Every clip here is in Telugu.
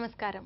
నమస్కారం.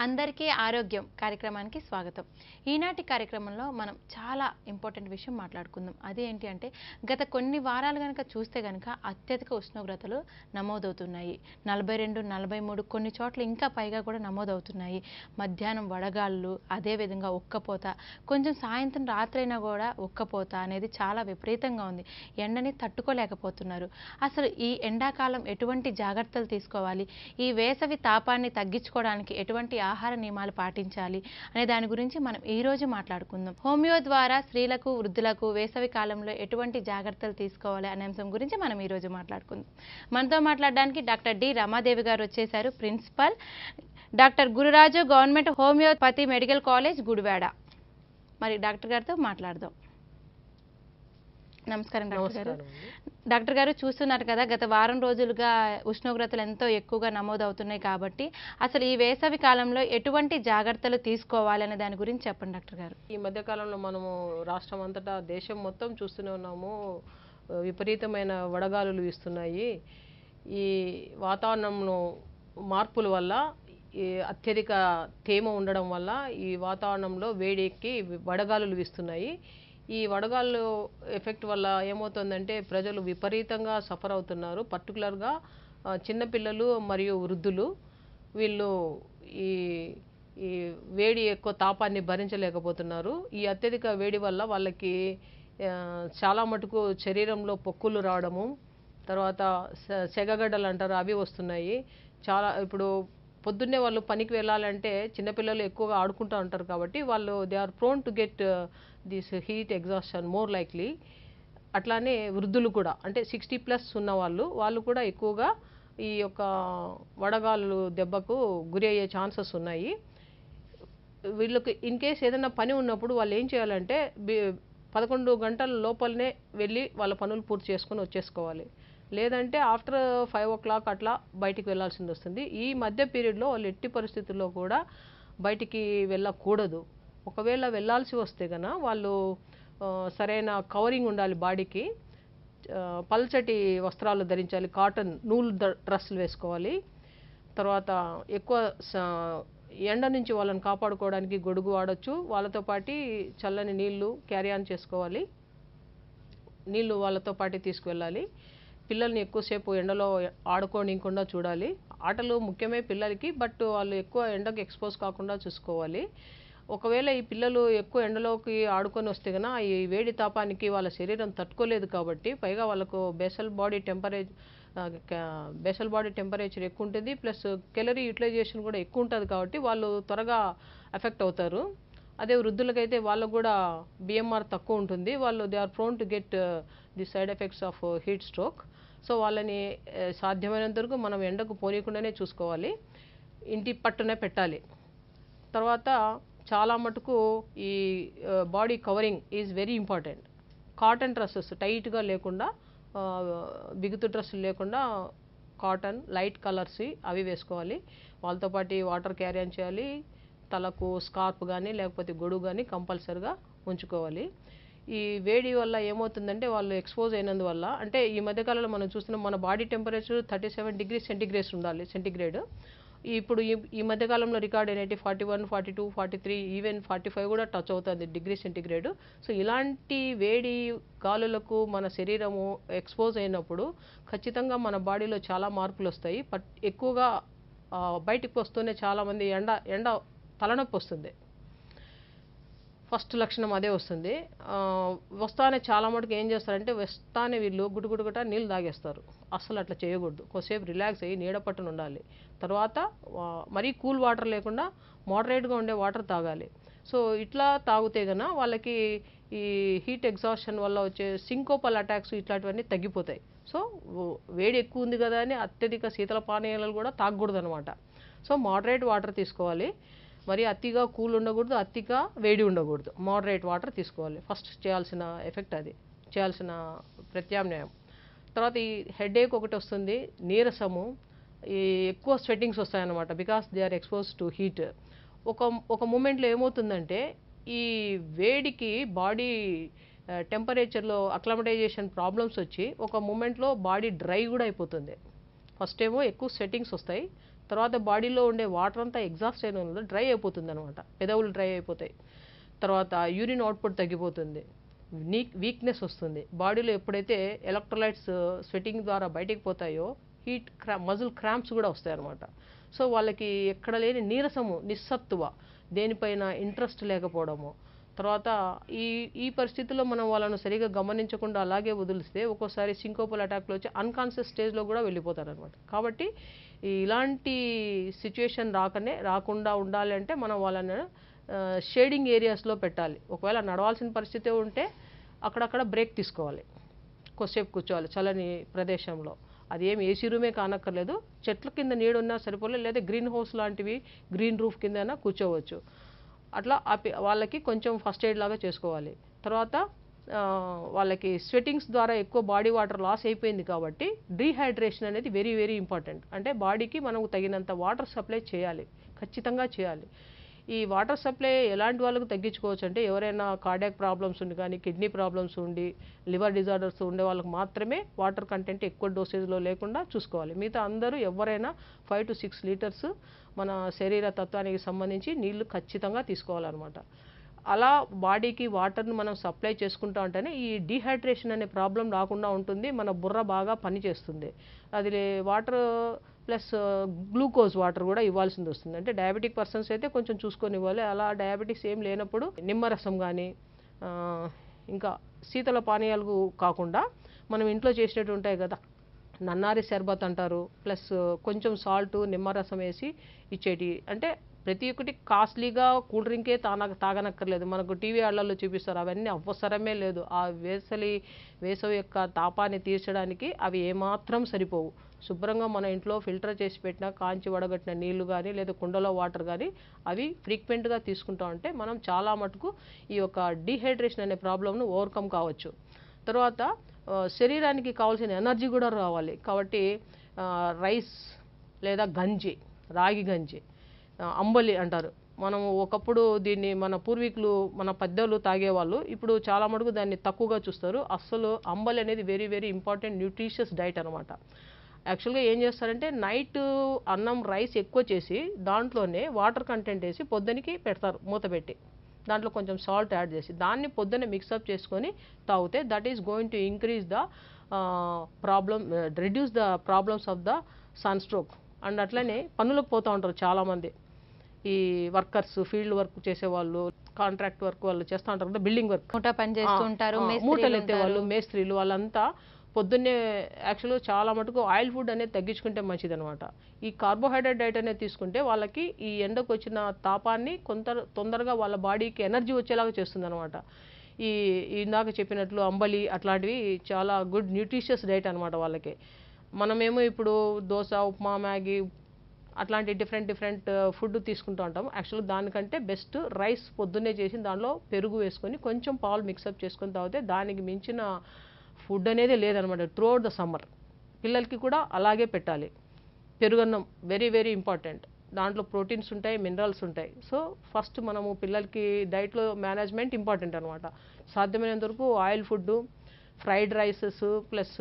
అందరికీ ఆరోగ్యం కార్యక్రమానికి స్వాగతం. ఈనాటి కార్యక్రమంలో మనం చాలా ఇంపార్టెంట్ విషయం మాట్లాడుకుందాం. అదేంటి అంటే గత కొన్ని వారాలు గనక చూస్తే గనక అత్యధిక ఉష్ణోగ్రతలు నమోదవుతున్నాయి. 42, 43 కొన్ని చోట్ల ఇంకా పైగా కూడా నమోదవుతున్నాయి. మధ్యాహ్నం వడగాళ్ళు, అదేవిధంగా ఉక్కపోత, కొంచెం సాయంత్రం రాత్రైనా కూడా ఉక్కపోత అనేది చాలా విపరీతంగా ఉంది. ఎండని తట్టుకోలేకపోతున్నారు. అసలు ఈ ఎండాకాలం ఎటువంటి జాగ్రత్తలు తీసుకోవాలి, ఈ వేసవి తాపాన్ని తగ్గించుకోవడానికి ఎటువంటి ఆహార నియమాలు పాటించాలి అనే దాని గురించి మనం ఈ రోజు మాట్లాడుకుందాం. హోమియో ద్వారా స్త్రీలకు, వృద్ధులకు వేసవి కాలంలో ఎటువంటి జాగ్రత్తలు తీసుకోవాలి అనే అంశం గురించి మనం ఈ రోజు మాట్లాడుకుందాం. మనతో మాట్లాడడానికి డాక్టర్ డి రమాదేవి గారు వచ్చేసారు, principal, doctor Gururaju government homoeopathy medical college Gudivada. మరి డాక్టర్ గారితో మాట్లాడదాం. నమస్కారం డాక్టర్ గారు. డాక్టర్ గారు, చూస్తున్నారు కదా గత వారం రోజులుగా ఉష్ణోగ్రతలు ఎంతో ఎక్కువగా నమోదవుతున్నాయి కాబట్టి అసలు ఈ వేసవి కాలంలో ఎటువంటి జాగ్రత్తలు తీసుకోవాలనే దాని గురించి చెప్పండి డాక్టర్ గారు. ఈ మధ్య కాలంలో మనము రాష్ట్రం అంతటా దేశం మొత్తం చూస్తూనే ఉన్నాము. విపరీతమైన వడగాలులు వీస్తున్నాయి. ఈ వాతావరణంలో మార్పుల వల్ల, ఈ అత్యధిక తేమ ఉండడం వల్ల ఈ వాతావరణంలో వేడికి వడగాలులు వీస్తున్నాయి. ఈ వడగాళ్ళు ఎఫెక్ట్ వల్ల ఏమవుతుందంటే ప్రజలు విపరీతంగా సఫర్ అవుతున్నారు. పర్టికులర్గా చిన్నపిల్లలు మరియు వృద్ధులు. వీళ్ళు ఈ ఈ వేడి ఎక్కువ తాపాన్ని భరించలేకపోతున్నారు. ఈ అత్యధిక వేడి వల్ల వాళ్ళకి చాలా మటుకు శరీరంలో పొక్కులు రావడము, తర్వాత సెగగడ్డలు అంటారు, అవి వస్తున్నాయి. చాలా ఇప్పుడు పొద్దున్నే వాళ్ళు పనికి వెళ్ళాలంటే చిన్నపిల్లలు ఎక్కువగా ఆడుకుంటూ ఉంటారు కాబట్టి వాళ్ళు they are prone to get this heat exhaustion more likely. అట్లానే వృద్ధులు కూడా, అంటే 60+ ఉన్న వాళ్ళు కూడా ఎక్కువగా ఈ యొక్క వడగాలు దెబ్బకు గురి అయ్యే ఛాన్సెస్ ఉన్నాయి. వీళ్ళకి ఇన్ కేస్ ఏదైనా పని ఉన్నప్పుడు వాళ్ళు ఏం చేయాలంటే 11 గంటల లోపలనే వెళ్ళి వాళ్ళ పనులు పూర్తి చేసుకొని వచ్చేసుకోవాలి. లేదంటే ఆఫ్టర్ 5 o'clock అట్లా బయటికి వెళ్ళాల్సింది వస్తుంది. ఈ మధ్య పీరియడ్లో వాళ్ళు ఎట్టి పరిస్థితుల్లో కూడా బయటికి వెళ్ళకూడదు. ఒకవేళ వెళ్ళాల్సి వస్తే కనుక వాళ్ళు సరైన కవరింగ్ ఉండాలి బాడీకి. పల్చటి వస్త్రాలు ధరించాలి, కాటన్ నూలు డ్రెస్సులు వేసుకోవాలి. తర్వాత ఎక్కువ ఎండ నుంచి వాళ్ళని కాపాడుకోవడానికి గొడుగు వాడచ్చు. వాళ్ళతో పాటు చల్లని నీళ్లు క్యారీ ఆన్ చేసుకోవాలి. నీళ్లు వాళ్ళతో పాటు తీసుకువెళ్ళాలి. పిల్లల్ని ఎక్కువసేపు ఎండలో ఆడుకోనికుండా చూడాలి. ఆటలు ముఖ్యమే పిల్లలకి, బట్ వాళ్ళు ఎక్కువ ఎండకు ఎక్స్పోజ్ కాకుండా చూసుకోవాలి. ఒకవేళ ఈ పిల్లలు ఎక్కువ ఎండలోకి ఆడుకొని వస్తే కనుక ఈ వేడి తాపానికి వాళ్ళ శరీరం తట్టుకోలేదు కాబట్టి, పైగా వాళ్ళకు బేసల్ బాడీ టెంపరేచర్ ఎక్కువ ఉంటుంది, ప్లస్ కెలరీ యూటిలైజేషన్ కూడా ఎక్కువ ఉంటుంది కాబట్టి వాళ్ళు త్వరగా ఎఫెక్ట్ అవుతారు. అదే వృద్ధులకైతే వాళ్ళకు కూడా బిఎంఆర్ తక్కువ ఉంటుంది. వాళ్ళు they are prone to get the side effects of heat stroke. So వాళ్ళని సాధ్యమైనంత వరకు మనం ఎండకు పోనీయకుండానే చూసుకోవాలి, ఇంటి పట్టునే పెట్టాలి. తర్వాత చాలా మటుకు ఈ body covering is very important. Cotton dresses టైట్గా లేకుండా, బిగుతు డ్రెస్సులు లేకుండా కాటన్ లైట్ కలర్స్ అవి వేసుకోవాలి. వాళ్ళతో పాటు వాటర్ క్యారీ ఆన్ చేయాలి. తలకు స్కార్ప్ కానీ లేకపోతే గొడుగు కానీ కంపల్సరిగా ఉంచుకోవాలి. ఈ వేడి వల్ల ఏమవుతుందంటే వాళ్ళు ఎక్స్పోజ్ అయినందువల్ల, అంటే ఈ మధ్యకాలంలో మనం చూస్తున్నాం మన బాడీ టెంపరేచర్ 37 degrees సెంటిగ్రేడ్ ఉండాలి, సెంటిగ్రేడ్. ఇప్పుడు ఈ మధ్యకాలంలో రికార్డ్ అయినట్టు 41, 42, 43, ఈవెన్ 45 కూడా టచ్ అవుతుంది డిగ్రీ సెంటిగ్రేడ్. సో ఇలాంటి వేడి గాలులకు మన శరీరము ఎక్స్పోజ్ అయినప్పుడు ఖచ్చితంగా మన బాడీలో చాలా మార్పులు వస్తాయి. ఎక్కువగా బయటికి వస్తూనే చాలామంది ఎండ తలనొప్పి వస్తుంది. ఫస్ట్ లక్షణం అదే వస్తుంది. వస్తానే చాలా మటుకు ఏం చేస్తారంటే వస్తానే వీళ్ళు గుటుగుటుగుట నీళ్ళు తాగేస్తారు. అస్సలు అట్లా చేయకూడదు. కొద్దిసేపు రిలాక్స్ అయ్యి నీడ పట్టున ఉండాలి. తర్వాత మరీ కూల్ వాటర్ లేకుండా మోడరేట్గా ఉండే వాటర్ తాగాలి. సో ఇట్లా తాగితే గన వాళ్ళకి ఈ హీట్ ఎగ్జాస్షన్ వల్ల వచ్చే సింకోపల్ అటాక్స్ ఇట్లాంటివన్నీ తగ్గిపోతాయి. సో వేడి ఎక్కువ ఉంది కదా అని అత్యధిక శీతల పానీయాలు కూడా తాగకూడదు అనమాట. సో మోడరేట్ వాటర్ తీసుకోవాలి. మరి అతిగా కూల్ ఉండకూడదు, అతిగా వేడి ఉండకూడదు, మోడరేట్ వాటర్ తీసుకోవాలి. ఫస్ట్ చేయాల్సిన ఎఫెక్ట్ అది, చేయాల్సిన ప్రత్యామ్నాయం. తర్వాత ఈ హెడేక్ ఒకటి వస్తుంది, నీరసము, ఈ ఎక్కువ స్వెట్టింగ్స్ వస్తాయన్నమాట, because they are expose to heat. ఒక మూమెంట్లో ఏమవుతుందంటే ఈ వేడికి బాడీ టెంపరేచర్లో అక్లమటైజేషన్ ప్రాబ్లమ్స్ వచ్చి ఒక మూమెంట్లో బాడీ డ్రై కూడా అయిపోతుంది. ఫస్ట్ ఏమో ఎక్కువ స్వెట్టింగ్స్ వస్తాయి, తర్వాత బాడీలో ఉండే వాటర్ అంతా ఎగ్జాస్ట్ అయిన వల్ల డ్రై అయిపోతుంది అనమాట, పెదవులు డ్రై అయిపోతాయి. తర్వాత యూరిన్ అవుట్పుట్ తగ్గిపోతుంది, వీక్నెస్ వస్తుంది. బాడీలో ఎప్పుడైతే ఎలక్ట్రోలైట్స్ స్వెటింగ్ ద్వారా బయటికి పోతాయో మజిల్ క్రాంప్స్ కూడా వస్తాయి అనమాట. సో వాళ్ళకి ఎక్కడ లేని నీరసము, నిస్సత్తువ, దేనిపైన ఇంట్రెస్ట్ లేకపోవడము. తర్వాత ఈ పరిస్థితుల్లో మనం వాళ్ళను సరిగా గమనించకుండా అలాగే వదిలిస్తే ఒక్కోసారి సింకోపల్ అటాక్లో వచ్చి అన్కాన్షియస్ స్టేజ్లో కూడా వెళ్ళిపోతారనమాట. కాబట్టి ఇలాంటి సిచ్యుయేషన్ రాకుండా ఉండాలి అంటే మనం వాళ్ళని షేడింగ్ ఏరియాస్లో పెట్టాలి. ఒకవేళ నడవాల్సిన పరిస్థితి ఉంటే అక్కడక్కడ బ్రేక్ తీసుకోవాలి, కొద్దిసేపు కూర్చోవాలి చల్లని ప్రదేశంలో. అది ఏమి ఏసీ రూమే కానక్కర్లేదు, చెట్ల కింద నీడున్నా సరిపోలే, లేదా గ్రీన్ హౌస్ లాంటివి గ్రీన్ రూఫ్ కిందైనా కూర్చోవచ్చు. అట్లా వాళ్ళకి కొంచెం ఫస్ట్ ఎయిడ్ లాగా చేసుకోవాలి. తర్వాత వాళ్ళకి స్వెటింగ్స్ ద్వారా ఎక్కువ బాడీ వాటర్ లాస్ అయిపోయింది కాబట్టి డీహైడ్రేషన్ అనేది వెరీ వెరీ ఇంపార్టెంట్. అంటే బాడీకి మనకు తగినంత వాటర్ సప్లై చేయాలి, ఖచ్చితంగా చేయాలి. ఈ వాటర్ సప్లై ఎలాంటి వాళ్ళకు తగ్గించుకోవచ్చు అంటే ఎవరైనా కార్డియాక్ ప్రాబ్లమ్స్ ఉండి కానీ, కిడ్నీ ప్రాబ్లమ్స్ ఉండి, లివర్ డిజార్డర్స్ ఉండే వాళ్ళకి మాత్రమే వాటర్ కంటెంట్ ఎక్కువ డోసేజ్లో లేకుండా చూసుకోవాలి. మిగతా అందరూ ఎవరైనా 5 to 6 లీటర్స్ మన శరీర తత్వానికి సంబంధించి నీళ్లు ఖచ్చితంగా తీసుకోవాలన్నమాట. అలా బాడీకి వాటర్ని మనం సప్లై చేసుకుంటా ఉంటేనే ఈ డీహైడ్రేషన్ అనే ప్రాబ్లం రాకుండా ఉంటుంది. మన బుర్ర బాగా పనిచేస్తుంది. అది వాటర్ ప్లస్ గ్లూకోజ్ వాటర్ కూడా ఇవ్వాల్సింది వస్తుంది. అంటే డయాబెటిక్ పర్సన్స్ అయితే కొంచెం చూసుకొని ఇవ్వాలి. అలా డయాబెటిక్స్ ఏం లేనప్పుడు నిమ్మరసం కానీ, ఇంకా శీతల పానీయాలు కాకుండా మనం ఇంట్లో చేసినట్టు ఉంటాయి కదా, నన్నారి షర్బత్ అంటారు, ప్లస్ కొంచెం సాల్ట్, నిమ్మరసం వేసి ఇచ్చేటి. అంటే ప్రతి ఒక్కటి కాస్ట్లీగా కూల్ డ్రింకే తాగనక్కర్లేదు. మనకు టీవీ ఆళ్లలో చూపిస్తారు, అవన్నీ అవసరమే లేదు. ఆ వేసవి యొక్క తాపాన్ని తీర్చడానికి అవి ఏమాత్రం సరిపోవు. శుభ్రంగా మన ఇంట్లో ఫిల్టర్ చేసి పెట్టిన కాంచి వడగట్టిన నీళ్లు కానీ, లేదా కుండలో వాటర్ కానీ అవి ఫ్రీక్వెంట్గా తీసుకుంటా ఉంటే మనం చాలా మటుకు ఈ యొక్క డీహైడ్రేషన్ అనే ప్రాబ్లంను ఓవర్కమ్ కావచ్చు. తర్వాత శరీరానికి కావాల్సిన ఎనర్జీ కూడా రావాలి. కాబట్టి రైస్ లేదా గంజి, రాగి గంజి, అంబలి అంటారు. మనము ఒకప్పుడు దీన్ని మన పూర్వీకులు, మన పెద్దలు తాగేవాళ్ళు. ఇప్పుడు చాలా మటుకు దాన్ని తక్కువగా చూస్తారు. అస్సలు అంబలి అనేది very very important nutritious diet అనమాట. యాక్చువల్గా ఏం చేస్తారంటే నైట్ అన్నం రైస్ ఎక్కువ చేసి దాంట్లోనే వాటర్ కంటెంట్ వేసి పొద్దునకి పెడతారు మూత పెట్టి, దాంట్లో కొంచెం సాల్ట్ యాడ్ చేసి దాన్ని పొద్దున్నే మిక్సప్ చేసుకొని తాగితే that is going to increase the reduce the problems of the sun stroke. And అట్లనే పనులకు పోతూ ఉంటారు చాలామంది, ఈ వర్కర్స్, ఫీల్డ్ వర్క్ చేసేవాళ్ళు, కాంట్రాక్ట్ వర్క్ వాళ్ళు చేస్తూ ఉంటారు కదా, బిల్డింగ్ వర్క్, మూటలు ఎత్తే వాళ్ళు, మేస్త్రీలు, వాళ్ళంతా పొద్దున్నే యాక్చువల్గా చాలా మటుకు ఆయిల్ ఫుడ్ అనేది తగ్గించుకుంటే మంచిది అనమాట. ఈ కార్బోహైడ్రేట్ డైట్ అనేది తీసుకుంటే వాళ్ళకి ఈ ఎండకు వచ్చిన తాపాన్ని తొందరగా వాళ్ళ బాడీకి ఎనర్జీ వచ్చేలాగా చేస్తుంది అనమాట. ఇందాక చెప్పినట్లు అంబలి అట్లాంటివి చాలా గుడ్ న్యూట్రిషియస్ డైట్ అనమాట వాళ్ళకి. మనమేమో ఇప్పుడు దోశ, ఉప్మా, మ్యాగీ అట్లాంటి డిఫరెంట్ ఫుడ్ తీసుకుంటూ ఉంటాము. యాక్చువల్గా దానికంటే బెస్ట్ రైస్ పొద్దున్నే చేసి దానిలో పెరుగు వేసుకొని కొంచెం పాలు మిక్సప్ చేసుకొని తాగితే దానికి మించిన ఫుడ్ అనేది లేదనమాట త్రూఅవుట్ ద సమ్మర్. పిల్లలకి కూడా అలాగే పెట్టాలి. పెరుగన్నం వెరీ వెరీ ఇంపార్టెంట్, దాంట్లో ప్రోటీన్స్ ఉంటాయి, మినరల్స్ ఉంటాయి. సో ఫస్ట్ మనము పిల్లలకి డైట్లో మేనేజ్మెంట్ ఇంపార్టెంట్ అనమాట. సాధ్యమైనంత వరకు oil food, fried rises, plus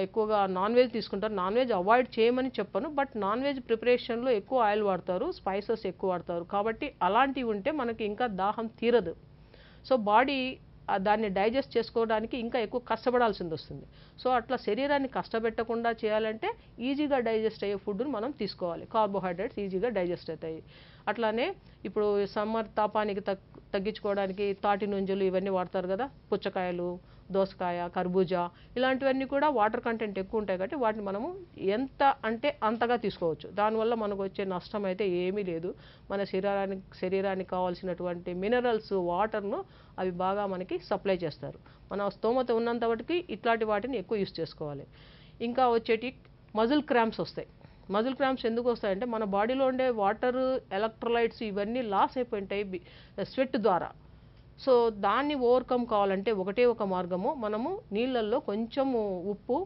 ఎక్కువగా నాన్ వెజ్ తీసుకుంటారు. నాన్ వెజ్ అవాయిడ్ చేయమని చెప్పను, బట్ నాన్ వెజ్ ప్రిపరేషన్లో ఎక్కువ ఆయిల్ వాడతారు, స్పైసెస్ ఎక్కువ వాడతారు. కాబట్టి అలాంటివి ఉంటే మనకి ఇంకా దాహం తీరదు. సో బాడీ దాన్ని డైజెస్ట్ చేసుకోవడానికి ఇంకా ఎక్కువ కష్టపడాల్సింది వస్తుంది. సో అట్లా శరీరాన్ని కష్టపెట్టకుండా చేయాలంటే ఈజీగా డైజెస్ట్ అయ్యే ఫుడ్ని మనం తీసుకోవాలి. కార్బోహైడ్రేట్స్ ఈజీగా డైజెస్ట్ అవుతాయి. అట్లానే ఇప్పుడు సమ్మర్ తాపానికి తగ్గించుకోవడానికి తాటి నుంజలు ఇవన్నీ వాడతారు కదా, పుచ్చకాయలు, దోసకాయ, కర్బూజా, ఇలాంటివన్నీ కూడా వాటర్ కంటెంట్ ఎక్కువ ఉంటాయి కాబట్టి వాటిని మనము ఎంత అంటే అంతగా తీసుకోవచ్చు. దానివల్ల మనకు వచ్చే నష్టం అయితే ఏమీ లేదు. మన శరీరానికి కావాల్సినటువంటి మినరల్స్, వాటర్ను అవి బాగా మనకి సప్లై చేస్తారు. మన స్తోమత ఉన్నంత వాటికి ఇట్లాంటి వాటిని ఎక్కువ యూస్ చేసుకోవాలి. ఇంకా వచ్చేటి మజిల్ క్రాంప్స్ వస్తాయి. మజిల్ క్రాంప్స్ ఎందుకు వస్తాయంటే మన బాడీలో ఉండే వాటర్, ఎలక్ట్రోలైట్స్ ఇవన్నీ లాస్ అయిపోయింటాయి స్వెట్ ద్వారా. సో దాన్ని ఓవర్కమ్ కావాలంటే ఒకటే ఒక మార్గము, మనము నీళ్ళల్లో కొంచెము ఉప్పు,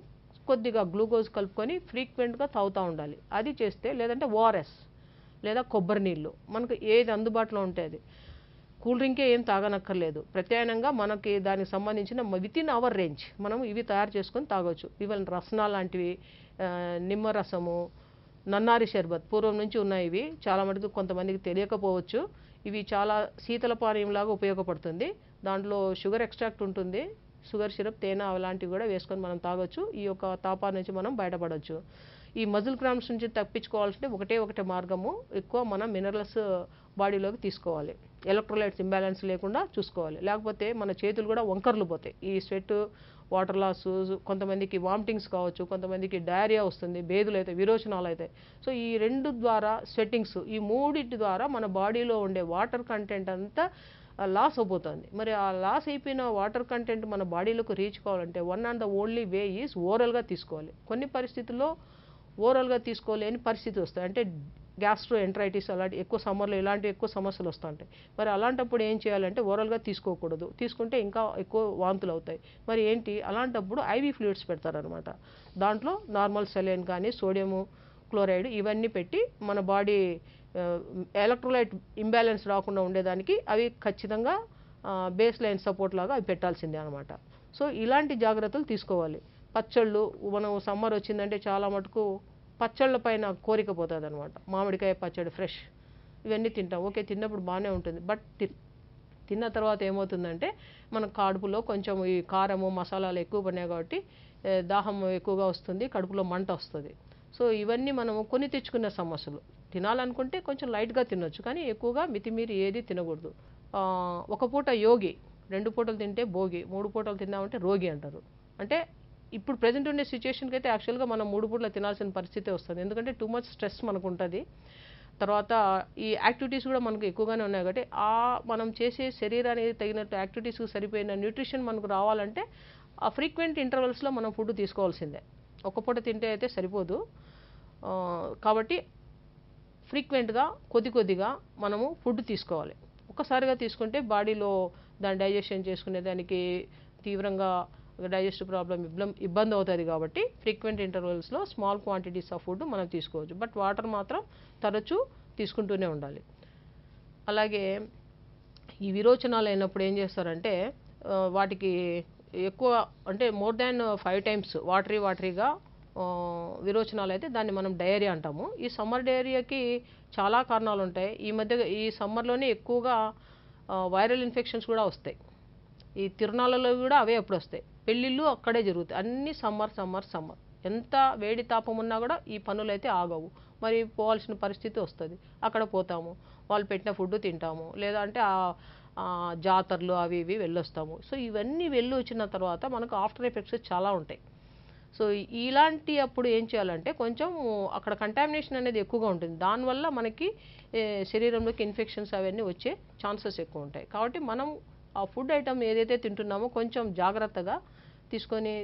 కొద్దిగా గ్లూకోజ్ కలుపుకొని ఫ్రీక్వెంట్గా తాగుతూ ఉండాలి. అది చేస్తే, లేదంటే ఓఆర్ఎస్ లేదా కొబ్బరి నీళ్ళు, మనకు ఏది అందుబాటులో ఉంటే అది. కూల్ డ్రింకే ఏం తాగనక్కర్లేదు. ప్రత్యామ్నాయంగా మనకి దానికి సంబంధించిన వితిన్ అవర్ రేంజ్ మనం ఇవి తయారు చేసుకొని తాగొచ్చు. ఈవెన్ రసనా లాంటివి, నిమ్మరసము, నన్నారి షర్బత్ పూర్వం నుంచి ఉన్నాయి. ఇవి చాలా మటుకు కొంతమందికి తెలియకపోవచ్చు. ఇవి చాలా శీతల పానీయంలాగా ఉపయోగపడుతుంది. దాంట్లో షుగర్ ఎక్స్ట్రాక్ట్ ఉంటుంది, షుగర్ సిరప్, తేనె అలాంటివి కూడా వేసుకొని మనం తాగొచ్చు. ఈ యొక్క తాపాన్ని నుంచి మనం బయటపడవచ్చు. ఈ మజిల్ క్రాంప్స్ నుంచి తప్పించుకోవాల్సింటే ఒకటే మార్గము, ఎక్కువ మనం మినరల్స్ బాడీలోకి తీసుకోవాలి. ఎలక్ట్రోలైట్స్ ఇంబ్యాలెన్స్ లేకుండా చూసుకోవాలి. లేకపోతే మన చేతులు కూడా వంకర్లు పోతాయి. ఈ స్వెట్, వాటర్ లాస్, కొంతమందికి వామిటింగ్స్ కావచ్చు, కొంతమందికి డయేరియా వస్తుంది, బేదులు అవుతాయి, విరోచనాలు అవుతాయి. సో ఈ 2 ద్వారా స్వెట్టింగ్స్, ఈ 3 ద్వారా మన బాడీలో ఉండే వాటర్ కంటెంట్ అంతా లాస్ అయిపోతుంది. మరి ఆ లాస్ అయిపోయిన వాటర్ కంటెంట్ మన బాడీలోకి రీచ్ కావాలంటే one and the only way is ఓరల్గా తీసుకోవాలి. కొన్ని పరిస్థితుల్లో ఓరల్గా తీసుకోలేని పరిస్థితి వస్తాయి. అంటే గ్యాస్ట్రో ఎంట్రైటిస్ అలాంటి ఎక్కువ సమ్మర్లో ఇలాంటి ఎక్కువ సమస్యలు వస్తుంటాయి. మరి అలాంటప్పుడు ఏం చేయాలంటే ఓరల్గా తీసుకోకూడదు. తీసుకుంటే ఇంకా ఎక్కువ వాంతులు అవుతాయి. మరి ఏంటి అలాంటప్పుడు ఐవీ ఫ్లూయిడ్స్ పెడతారనమాట. దాంట్లో నార్మల్ సెలైన్ కానీ, సోడియము క్లోరైడ్ ఇవన్నీ పెట్టి మన బాడీ ఎలక్ట్రోలైట్ ఇంబ్యాలెన్స్ రాకుండా ఉండేదానికి అవి ఖచ్చితంగా బేస్ లైన్ సపోర్ట్ లాగా అవి పెట్టాల్సిందే అనమాట. సో ఇలాంటి జాగ్రత్తలు తీసుకోవాలి. పచ్చళ్ళు, మనం సమ్మర్ వచ్చిందంటే చాలా మటుకు పచ్చళ్ళ పైన కోరిక పోతుంది అనమాట. మామిడికాయ పచ్చడి ఫ్రెష్ ఇవన్నీ తింటాం. ఓకే, తిన్నప్పుడు బాగానే ఉంటుంది. బట్ తిన్న తర్వాత ఏమవుతుందంటే మన కడుపులో కొంచెం ఈ కారము మసాలాలు ఎక్కువ పడినాయి కాబట్టి దాహం ఎక్కువగా వస్తుంది, కడుపులో మంట వస్తుంది. సో ఇవన్నీ మనము కొని తెచ్చుకున్న సమస్యలు. తినాలనుకుంటే కొంచెం లైట్గా తినొచ్చు, కానీ ఎక్కువగా మితిమీరి ఏది తినకూడదు. ఒక పూట యోగి, 2 పూటలు తింటే భోగి, 3 పూటలు తిన్నామంటే రోగి అంటారు. అంటే ఇప్పుడు ప్రజెంట్ ఉండే సిచ్యువేషన్కి అయితే యాక్చువల్గా మనం 3 పూటలు తినాల్సిన పరిస్థితి వస్తుంది. ఎందుకంటే టూ మచ్ స్ట్రెస్ మనకు ఉంటుంది. తర్వాత ఈ యాక్టివిటీస్ కూడా మనకు ఎక్కువగానే ఉన్నాయి కాబట్టి మనం చేసే శరీరానికి తగినట్టు యాక్టివిటీస్కి సరిపోయిన న్యూట్రిషన్ మనకు రావాలంటే ఆ ఫ్రీక్వెంట్ ఇంటర్వల్స్లో మనం ఫుడ్ తీసుకోవాల్సిందే. ఒక పూట తింటే అయితే సరిపోదు. కాబట్టి ఫ్రీక్వెంట్గా కొద్దిగా మనము ఫుడ్ తీసుకోవాలి. ఒక్కసారిగా తీసుకుంటే బాడీలో దాన్ని డైజెషన్ చేసుకునే దానికి తీవ్రంగా డైజెస్టివ్ ప్రాబ్లం ఇబ్బంది అవుతుంది. కాబట్టి ఫ్రీక్వెంట్ ఇంటర్వల్స్లో స్మాల్ క్వాంటిటీస్ ఆఫ్ ఫుడ్ మనం తీసుకోవచ్చు. బట్ వాటర్ మాత్రం తరచూ తీసుకుంటూనే ఉండాలి. అలాగే ఈ విరోచనాలు అయినప్పుడు ఏం చేస్తారంటే వాటికి ఎక్కువ అంటే మోర్ దాన్ 5 times వాటరీగా విరోచనాలు అయితే దాన్ని మనం డయేరియా అంటాము. ఈ సమ్మర్ డయేరియాకి చాలా కారణాలు ఉంటాయి. ఈ సమ్మర్లోనే ఎక్కువగా వైరల్ ఇన్ఫెక్షన్స్ కూడా వస్తాయి. ఈ తిరునాళ్ళలో కూడా అవే ఎప్పుడు వస్తాయి. పెళ్ళిళ్ళు అక్కడే జరుగుతాయి. అన్ని సమ్మర్. ఎంత వేడి తాపం ఉన్నా కూడా ఈ పనులు అయితే ఆగవు. మరి పోవాల్సిన పరిస్థితి వస్తుంది. అక్కడ పోతాము, వాళ్ళు పెట్టిన ఫుడ్ తింటాము, లేదా అంటే జాతరలు అవి ఇవి వెళ్ళొస్తాము. సో ఇవన్నీ వెళ్ళి వచ్చిన తర్వాత మనకు ఆఫ్టర్ ఎఫెక్ట్స్ చాలా ఉంటాయి. సో ఇలాంటి అప్పుడు ఏం చేయాలంటే కొంచెం అక్కడ కంటామినేషన్ అనేది ఎక్కువగా ఉంటుంది. దానివల్ల మనకి శరీరంలోకి ఇన్ఫెక్షన్స్ అవన్నీ వచ్చే ఛాన్సెస్ ఎక్కువ ఉంటాయి. కాబట్టి మనం ఆ ఫుడ్ ఐటమ్ ఏదైతే తింటున్నామో కొంచెం జాగ్రత్తగా తీసుకొని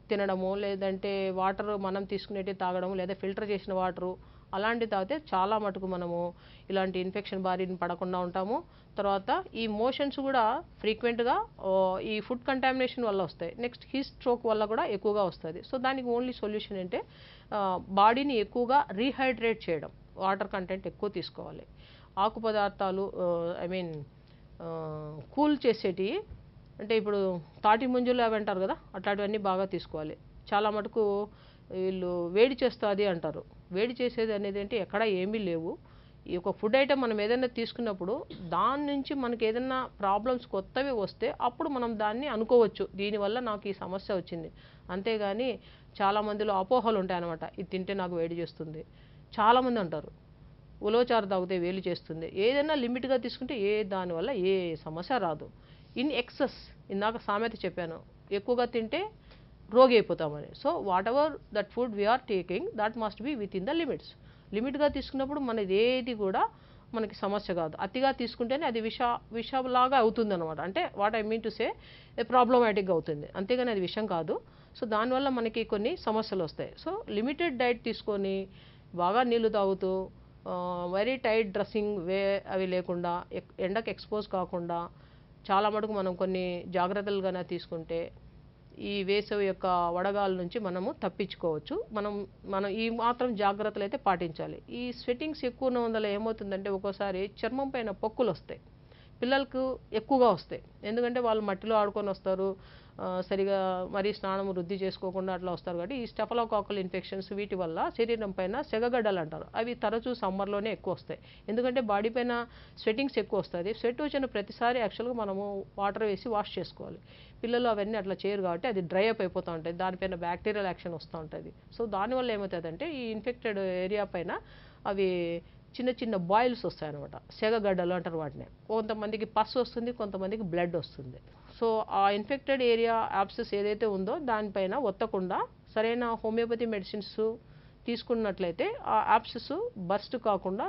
తినడము, లేదంటే వాటర్ మనం తీసుకునేటి తాగడము, లేదా ఫిల్టర్ చేసిన వాటరు అలాంటివి తాగితే చాలా మటుకు మనము ఇలాంటి ఇన్ఫెక్షన్ బారిన పడకుండా ఉంటాము. తర్వాత ఈ మోషన్స్ కూడా ఫ్రీక్వెంట్గా ఈ ఫుడ్ కంటామినేషన్ వల్ల వస్తాయి. నెక్స్ట్ హీట్ స్ట్రోక్ వల్ల కూడా ఎక్కువగా వస్తుంది. సో దానికి ఓన్లీ సొల్యూషన్ అంటే బాడీని ఎక్కువగా రీహైడ్రేట్ చేయడం, వాటర్ కంటెంట్ ఎక్కువ తీసుకోవాలి. ఆకు పదార్థాలు కూల్ చేసేటివి అంటే ఇప్పుడు తాటి ముంజులు అవి అంటారు కదా, అట్లాంటివన్నీ బాగా తీసుకోవాలి. చాలా మటుకు వీళ్ళు వేడి చేస్తుంది అంటారు. వేడి చేసేది అనేది అంటే ఎక్కడ ఏమీ లేవు. ఈ ఒక ఫుడ్ ఐటమ్ మనం ఏదైనా తీసుకున్నప్పుడు దాని నుంచి మనకి ఏదైనా ప్రాబ్లమ్స్ కొత్తవి వస్తే అప్పుడు మనం దాన్ని అనుకోవచ్చు, దీనివల్ల నాకు ఈ సమస్య వచ్చింది. అంతేగాని చాలామందిలో అపోహలు ఉంటాయన్నమాట. ఇది తింటే నాకు వేడి చేస్తుంది. చాలామంది అంటారు ఉలవచారు తాగితే వేడి చేస్తుంది. ఏదైనా లిమిట్గా తీసుకుంటే దానివల్ల ఏ సమస్య రాదు. ఇన్ ఎక్సెస్, ఇందాక సామెత చెప్పాను, ఎక్కువగా తింటే రోగి అయిపోతామని. So whatever that food we are taking that must be within the limits. లిమిట్గా తీసుకున్నప్పుడు మనది ఏది కూడా మనకి సమస్య కాదు. అతిగా తీసుకుంటేనే అది విషలాగా అవుతుంది అనమాట. అంటే what I mean to say ప్రాబ్లమాటిక్గా అవుతుంది, అంతేగాని అది విషం కాదు. సో దానివల్ల మనకి కొన్ని సమస్యలు వస్తాయి. సో లిమిటెడ్ డైట్ తీసుకొని బాగా నీళ్లు తాగుతూ వెరీ టైట్ డ్రెస్సింగ్ అవి లేకుండా ఎండకు ఎక్స్పోజ్ కాకుండా చాలా మటుకు మనం కొన్ని జాగ్రత్తలుగానే తీసుకుంటే ఈ వేసవి యొక్క వడగాల నుంచి మనము తప్పించుకోవచ్చు. మనం ఈ మాత్రం జాగ్రత్తలు అయితే పాటించాలి. ఈ స్వెట్టింగ్స్ ఎక్కువ ఉన్న వల్ల ఏమవుతుందంటే ఒక్కోసారి చర్మం పైన పొక్కులు వస్తాయి. పిల్లలకు ఎక్కువగా వస్తాయి. ఎందుకంటే వాళ్ళు మట్టిలో ఆడుకొని వస్తారు, సరిగా మరీ స్నానం వృద్ధి చేసుకోకుండా అట్లా వస్తారు. కాబట్టి ఈ స్టెఫలోకాకల్ ఇన్ఫెక్షన్స్ వీటి వల్ల శరీరం పైన సెగగడ్డలు అంటారు, అవి తరచూ సమ్మర్లోనే ఎక్కువ వస్తాయి. ఎందుకంటే బాడీ పైన స్వెట్టింగ్స్ ఎక్కువ వస్తుంది. స్వెట్ వచ్చిన ప్రతిసారి యాక్చువల్గా మనము వాటర్ వేసి వాష్ చేసుకోవాలి. పిల్లలు అవన్నీ అట్లా చేయరు కాబట్టి అది డ్రై అప్ అయిపోతూ ఉంటుంది, దానిపైన బ్యాక్టీరియల్ యాక్షన్ వస్తూ ఉంటుంది. సో దానివల్ల ఏమవుతుందంటే ఈ ఇన్ఫెక్టెడ్ ఏరియా పైన అవి చిన్న చిన్న బాయిల్స్ వస్తాయన్నమాట, సెగగడ్డలు అంటారు వాటిని. కొంతమందికి పస్ వస్తుంది, కొంతమందికి బ్లడ్ వస్తుంది. సో ఆ ఇన్ఫెక్టెడ్ ఏరియా యాబ్సెస్ ఏదైతే ఉందో దానిపైన ఒత్తకుండా సరైన హోమియోపతి మెడిసిన్స్ తీసుకున్నట్లయితే ఆ యాబ్సెస్ బర్స్ట్ కాకుండా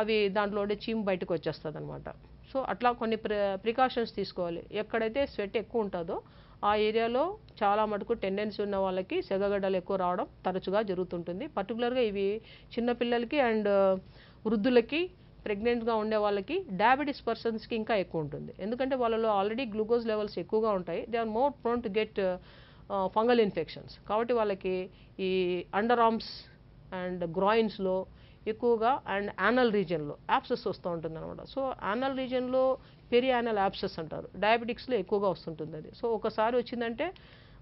అవి దాంట్లో చీమ్ బయటకు వచ్చేస్తుంది అనమాట. సో అట్లా కొన్ని ప్రికాషన్స్ తీసుకోవాలి. ఎక్కడైతే స్వెట్ ఎక్కువ ఉంటుందో ఆ ఏరియాలో చాలా మటుకు టెండెన్సీ ఉన్న వాళ్ళకి సెగగడ్డలు ఎక్కువ రావడం తరచుగా జరుగుతుంటుంది. పర్టికులర్గా ఇవి చిన్నపిల్లలకి అండ్ వృద్ధులకి, ప్రెగ్నెంట్గా ఉండే వాళ్ళకి, డయాబెటీస్ పర్సన్స్కి ఇంకా ఎక్కువ ఉంటుంది. ఎందుకంటే వాళ్ళలో ఆల్రెడీ గ్లూకోజ్ లెవెల్స్ ఎక్కువగా ఉంటాయి. They are more prone to get fungal infections. కాబట్టి వాళ్ళకి ఈ అండర్ ఆర్మ్స్ అండ్ గ్రాయిన్స్లో ఎక్కువగా అండ్ యానల్ రీజియన్లో యాప్సెస్ వస్తూ ఉంటుంది అనమాట. సో యానల్ రీజియన్లో పెరియానల్ యాప్సెస్ అంటారు, డయాబెటిక్స్లో ఎక్కువగా వస్తుంటుంది అది. సో ఒకసారి వచ్చిందంటే